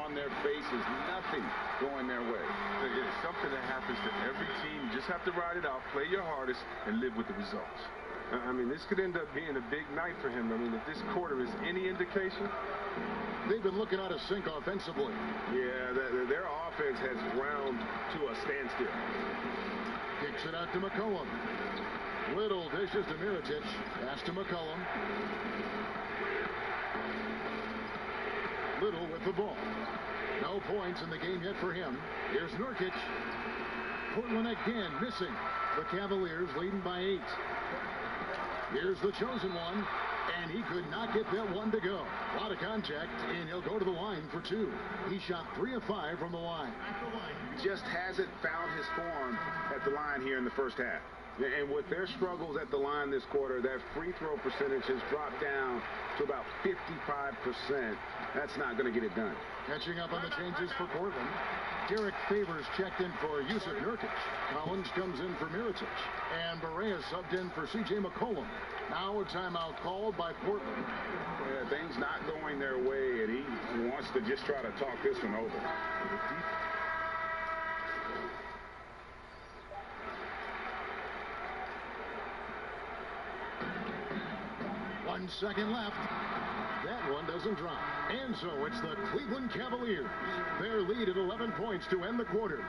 on their faces. Nothing going their way. It's something that happens to every team. You just have to ride it out, play your hardest, and live with the results. I mean, this could end up being a big night for him. I mean, if this quarter is any indication. They've been looking out of sync offensively. Yeah, their offense has ground to a standstill. Kicks it out to McCollum. Little dishes to Mirotic. Pass to McCollum. Little with the ball. No points in the game yet for him. Here's Nurkic. Portland again missing. The Cavaliers leading by 8. Here's the chosen one. And he could not get that one to go. A lot of contact, and he'll go to the line for 2. He shot 3 of 5 from the line. Just hasn't found his form at the line here in the first half. And with their struggles at the line this quarter, that free throw percentage has dropped down to about 55%. That's not going to get it done. Catching up on the changes for Portland. Derek Favors checked in for Yusuf Nurkic. Collins comes in for Mirotic. And Barea subbed in for C.J. McCollum. Now a timeout called by Portland. Yeah, things not going their way, and he wants to just try to talk this one over. 1 second left. That one doesn't drop. And so it's the Cleveland Cavaliers. Their lead at 11 points to end the quarter.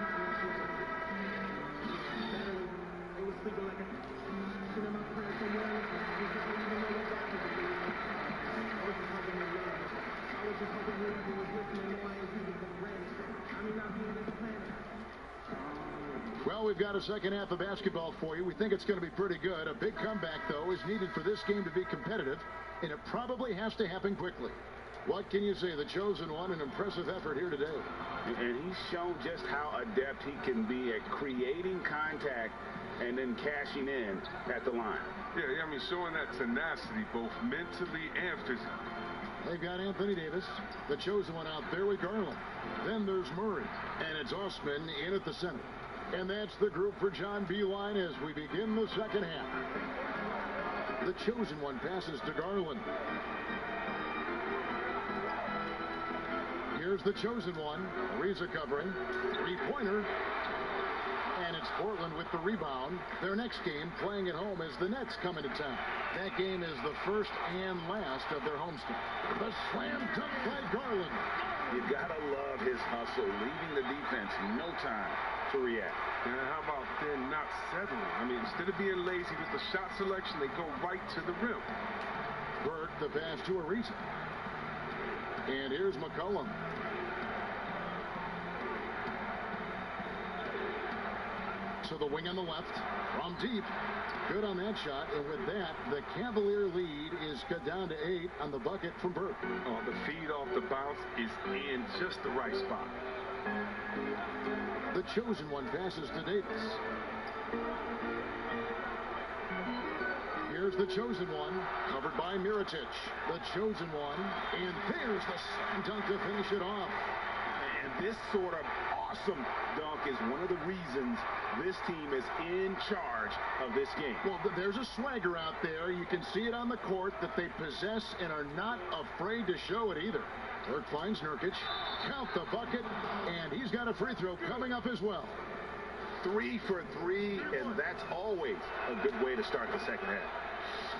Well, we've got a second half of basketball for you. We think it's going to be pretty good. A big comeback, though, is needed for this game to be competitive, and it probably has to happen quickly. What can you say? The chosen one, an impressive effort here today. And he's shown just how adept he can be at creating contact and then cashing in at the line. Yeah, I mean, showing that tenacity both mentally and physically. They've got Anthony Davis, the chosen one, out there with Garland. Then there's Murray, and it's Osman in at the center. And that's the group for John Beeline as we begin the second half. The chosen one passes to Garland. Here's the chosen one. Ariza covering. Three-pointer. And it's Portland with the rebound. Their next game playing at home as the Nets come into town. That game is the first and last of their homestand. The slam dunk by Garland. You gotta love his hustle, leaving the defense no time to react. And how about then not settling? I mean, instead of being lazy with the shot selection, they go right to the rim. Burke, the pass to Ariza. And here's McCollum. To the wing on the left, from deep. Good on that shot, and with that, the Cavalier lead is cut down to 8 on the bucket from Burke. Oh, the feed off the bounce is in just the right spot. The chosen one passes to Davis. Here's the chosen one, covered by Mirotic. The chosen one, and there's the slam dunk to finish it off. And this sort of awesome dunk is one of the reasons this team is in charge of this game. Well, there's a swagger out there. You can see it on the court that they possess and are not afraid to show it either. Burke finds Nurkic, count the bucket, and he's got a free throw coming up as well. 3 for 3, and that's always a good way to start the second half.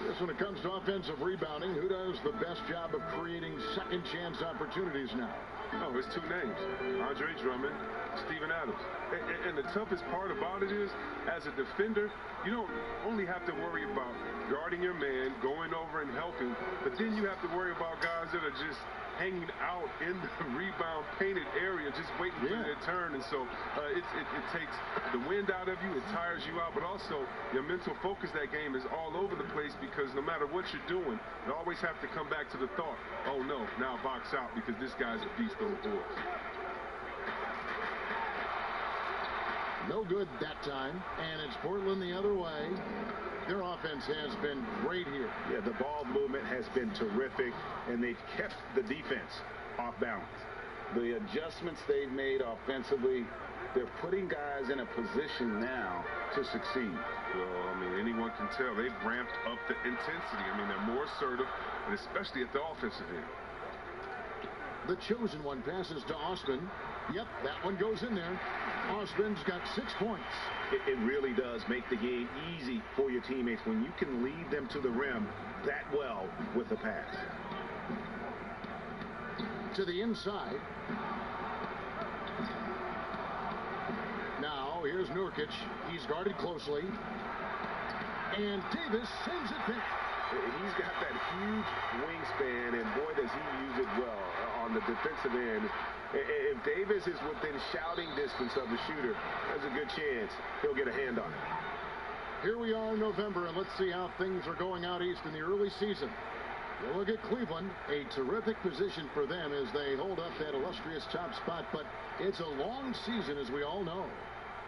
Yes, when it comes to offensive rebounding, who does the best job of creating second chance opportunities now? Oh, it's two names, Andre Drummond, Steven Adams. And the toughest part about it is, as a defender, you don't only have to worry about guarding your man, going over and helping, but then you have to worry about guys that are just hanging out in the rebound painted area, just waiting for their turn. And so it takes the wind out of you, it tires you out, but also your mental focus that game is all over the place because no matter what you're doing, you always have to come back to the thought, oh no, now box out because this guy's a beast on the board. No good that time, and it's Portland the other way. Their offense has been great here. Yeah, the ball movement has been terrific, and they've kept the defense off balance. The adjustments they've made offensively, they're putting guys in a position now to succeed. Well, I mean, anyone can tell they've ramped up the intensity. I mean, they're more assertive, and especially at the offensive end. The chosen one passes to Osman. Yep, that one goes in there. Osman's got 6 points. It really does make the game easy for your teammates when you can lead them to the rim that well with the pass. To the inside. Now, here's Nurkic. He's guarded closely. And Davis sends it back. He's got that huge wingspan, and boy, does he use it well on the defensive end. If Davis is within shouting distance of the shooter, there's a good chance he'll get a hand on it. Here we are in November, and let's see how things are going out east in the early season. You look at Cleveland, a terrific position for them as they hold up that illustrious top spot, but it's a long season, as we all know.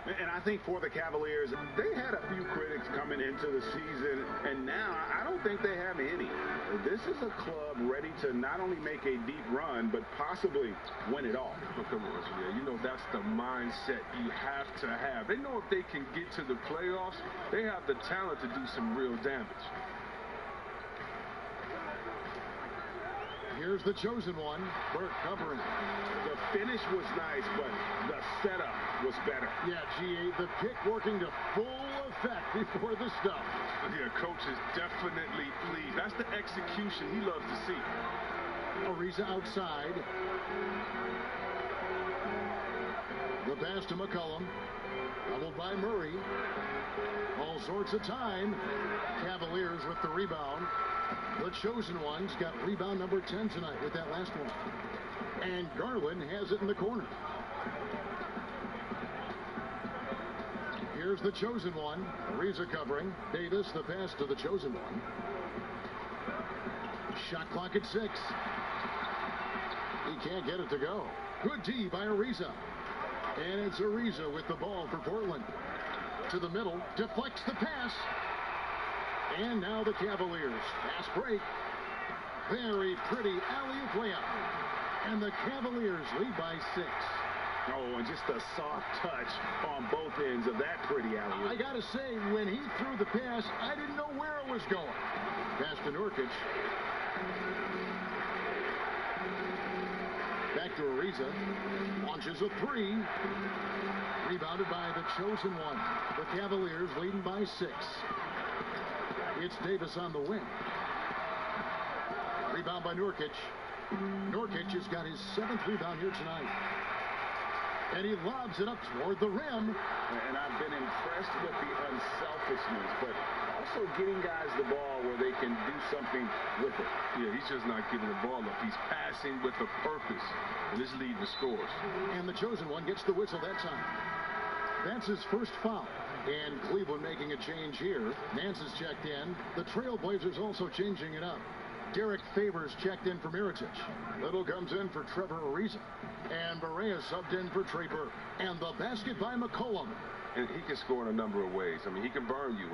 And I think for the Cavaliers, they had a few critics coming into the season, and now I don't think they have any. This is a club ready to not only make a deep run, but possibly win it all. Oh, come on, yeah, you know that's the mindset you have to have. They know if they can get to the playoffs, they have the talent to do some real damage. Here's the chosen one, Burke covering. The finish was nice, but the setup was better. Yeah, GA, the pick working to full effect before the stop. Yeah, coach is definitely pleased. That's the execution he loves to see. Ariza outside. The pass to McCollum. Doubled by Murray. All sorts of time. Cavaliers with the rebound. The chosen one's got rebound number 10 tonight with that last one. And Garland has it in the corner. Here's the chosen one. Ariza covering. Davis, the pass to the chosen one. Shot clock at 6. He can't get it to go. Good D by Ariza. And it's Ariza with the ball for Portland. To the middle, deflects the pass. And now the Cavaliers. Fast break. Very pretty alley-oop layup. And the Cavaliers lead by 6. Oh, and just a soft touch on both ends of that pretty alley-oop. I got to say, when he threw the pass, I didn't know where it was going. Pass to Nurkic. Back to Ariza. Launches a 3. Rebounded by the chosen one. The Cavaliers leading by 6. It's Davis on the wing. Rebound by Nurkic. Nurkic has got his 7th rebound here tonight. And he lobs it up toward the rim. And I've been impressed with the unselfishness, but also getting guys the ball where they can do something with it. Yeah, he's just not giving the ball up. He's passing with a purpose. And this lead the scores. And the chosen one gets the whistle that time. That's his first foul. And Cleveland making a change here. Nance has checked in. The Trailblazers also changing it up. Derek Favors checked in for Mirotic. Little comes in for Trevor Ariza. And Barea subbed in for Trey Burke. And the basket by McCollum. And he can score in a number of ways. I mean, he can burn you.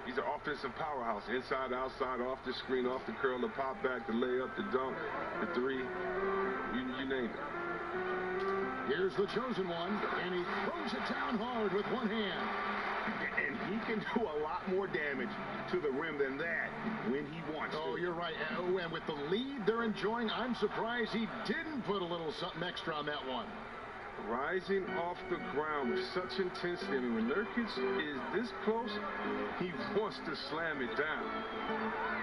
He's an offensive powerhouse. Inside, outside, off the screen, off the curl, the pop back, the layup, the dunk, the 3. You name it. Here's the chosen one. And he throws it down hard with one hand. And he can do a lot more damage to the rim than that when he wants to. Oh, you're right. And with the lead they're enjoying, I'm surprised he didn't put a little something extra on that one. Rising off the ground with such intensity. I mean, when Nurkic is this close, he wants to slam it down.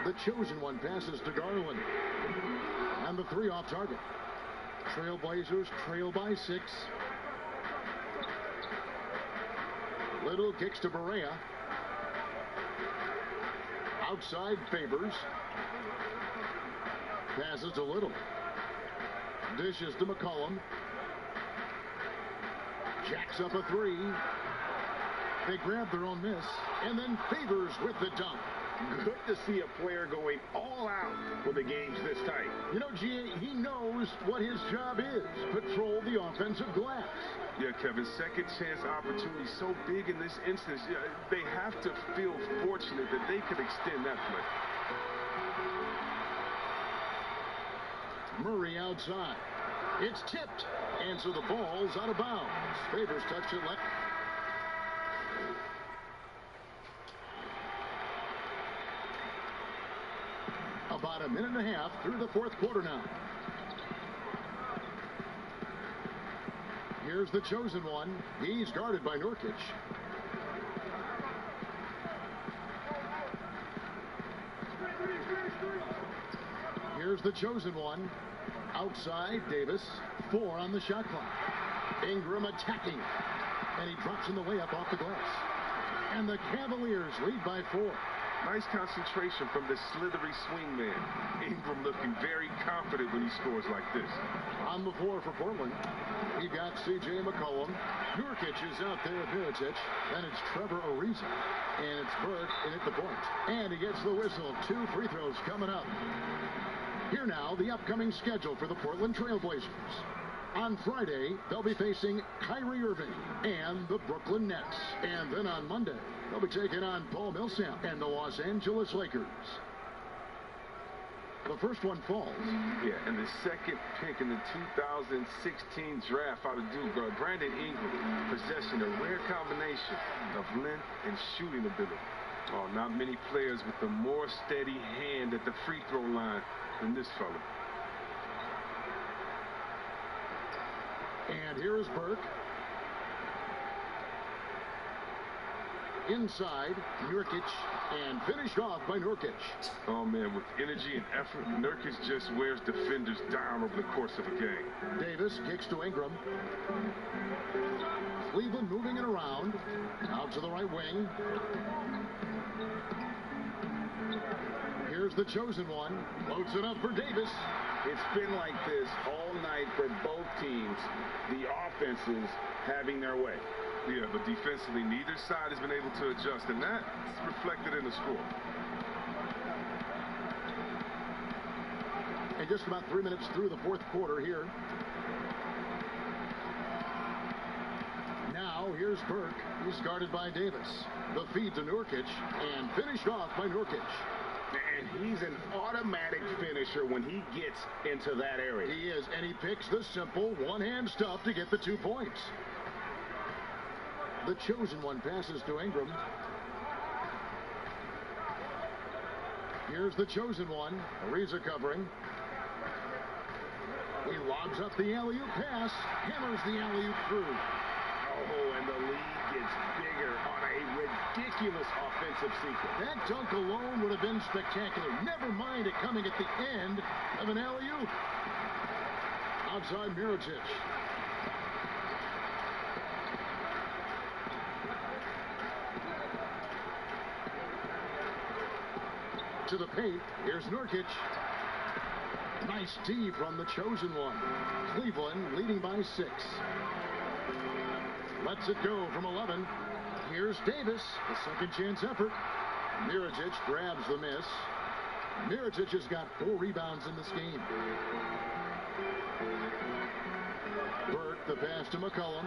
The chosen one passes to Garland. And the 3 off target. Trailblazers trail by 6. Little kicks to Barea. Outside Favors. Passes to Little. Dishes to McCollum. Jacks up a 3. They grab their own miss. And then Favors with the dunk. Good to see a player going all out when the game's this tight. You know, G.A., he knows what his job is. Patrol the offensive glass. Yeah, Kevin, second chance opportunity so big in this instance. Yeah, they have to feel fortunate that they could extend that play. Murray outside. It's tipped. And so the ball's out of bounds. Favors touched it left. About a minute and a half through the 4th quarter now. Here's the chosen one. He's guarded by Nurkic. Here's the chosen one. Outside, Davis. 4 on the shot clock. Ingram attacking. And he drops in the layup off the glass. And the Cavaliers lead by 4. Nice concentration from this slithery swing man. Ingram looking very confident when he scores like this. On the floor for Portland, he got C.J. McCollum. Nurkic is out there with Mirotic. Then it's Trevor Ariza. And it's Burke in at the point. And he gets the whistle. 2 free throws coming up. Here now, the upcoming schedule for the Portland Trailblazers. On Friday, they'll be facing Kyrie Irving and the Brooklyn Nets. And then on Monday, they'll be taking on Paul Millsap and the Los Angeles Lakers. The first one falls. Yeah, and the second pick in the 2016 draft out of Duke, Brandon Ingram, possessing a rare combination of length and shooting ability. Oh, not many players with a more steady hand at the free throw line than this fella. And here is Burke. Inside, Nurkic, and finished off by Nurkic. Oh, man, with energy and effort, Nurkic just wears defenders down over the course of a game. Davis kicks to Ingram. Cleveland moving it around. Out to the right wing. Here's the chosen one. Loads it up for Davis. It's been like this all night for both teams. The offenses having their way. Yeah, but defensively, neither side has been able to adjust, and that's reflected in the score. And just about 3 minutes through the fourth quarter here. Now, here's Burke. He's guarded by Davis. The feed to Nurkic, and finished off by Nurkic. And he's an automatic finisher when he gets into that area. He is, and he picks the simple one-hand stuff to get the 2 points. The chosen one passes to Ingram. Here's the chosen one. Ariza covering. He lobs up the alley-oop pass. Hammers the alley-oop through. Oh, and the lead gets bigger on a ridiculous offensive sequence. That dunk alone would have been spectacular. Never mind it coming at the end of an alley-oop. Outside Mirotic. To the paint. Here's Nurkic. Nice D from the chosen one. Cleveland leading by 6. Lets it go from 11. Here's Davis, the second chance effort. Mirotic grabs the miss. Mirotic has got 4 rebounds in this game. Burke, the pass to McCollum.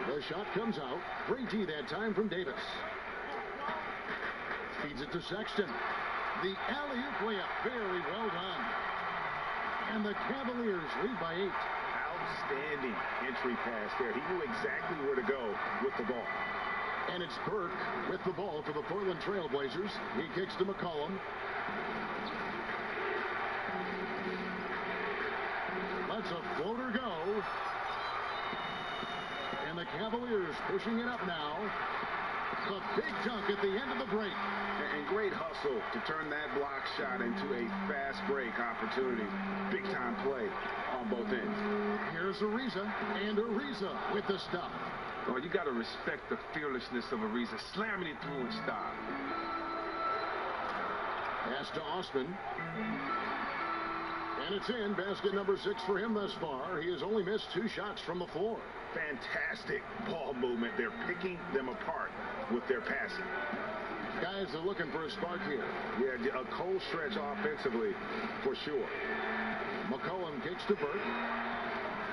The shot comes out. Great D that time from Davis. Feeds it to Sexton. The alley-oop layup, very well done. And the Cavaliers lead by 8. Outstanding entry pass there. He knew exactly where to go with the ball. And it's Burke with the ball for the Portland Trail Blazers. He kicks to McCollum. Lets a floater go. And the Cavaliers pushing it up now. The big dunk at the end of the break. And great hustle to turn that block shot into a fast break opportunity. Big time play on both ends. Here's Ariza, and Ariza with the stop. Oh, you got to respect the fearlessness of Ariza, slamming it through in style. Pass to Osman. And it's in. Basket number 6 for him thus far. He has only missed 2 shots from the floor. Fantastic ball movement. They're picking them apart with their passing. Guys are looking for a spark here. Yeah, a cold stretch offensively for sure. McCollum kicks to Burke.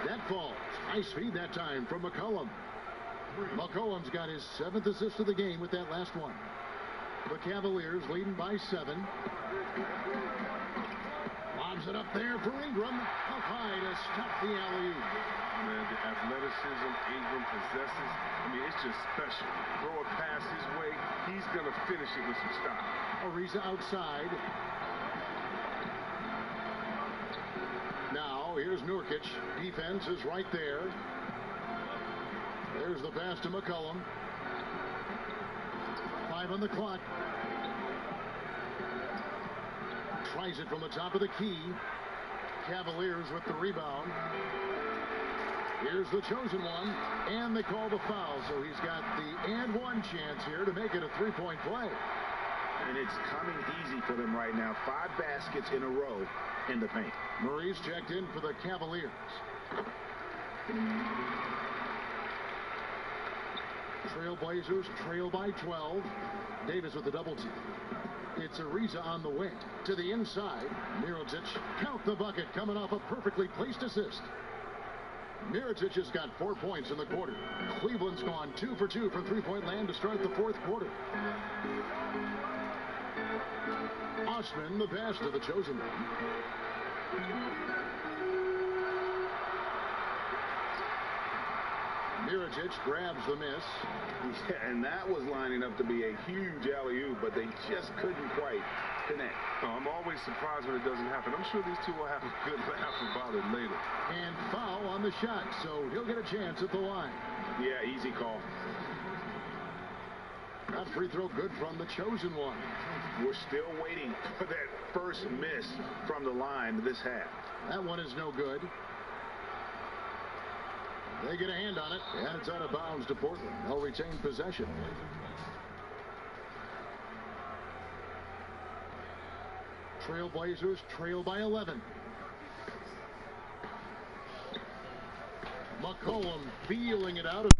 That falls. Nice feed that time from McCollum. McCollum's got his 7th assist of the game with that last one. The Cavaliers leading by 7. Lobs it up there for Ingram. Up high to stop the alley-oop. Man, the athleticism Ingram possesses, I mean, it's just special. Throw a pass his way, he's going to finish it with some style. Ariza outside. Now, here's Nurkic. Defense is right there. There's the pass to McCollum. 5 on the clock. Tries it from the top of the key. Cavaliers with the rebound. Here's the chosen one, and they call the foul, so he's got the and one chance here to make it a 3-point play. And it's coming easy for them right now. 5 baskets in a row in the paint. Murray's checked in for the Cavaliers. Trailblazers trail by 12. Davis with the double team. It's Ariza on the wing. To the inside. Mirotic, count the bucket, coming off a perfectly placed assist. Mirotic has got 4 points in the quarter. Cleveland's gone 2 for 2 from 3-point land to start the 4th quarter. Osman, the pass to the chosen one. Mirotic grabs the miss. Yeah, and that was lining up to be a huge alley-oop, but they just couldn't quite connect. Oh, I'm always surprised when it doesn't happen. I'm sure these two will have a good laugh about it later. And foul on the shot, so he'll get a chance at the line. Yeah, easy call. That free throw good from the chosen one. We're still waiting for that first miss from the line this half. That one is no good. They get a hand on it, and it's out of bounds to Portland. They'll retain possession. Trailblazers trail by 11. McCollum feeling it out of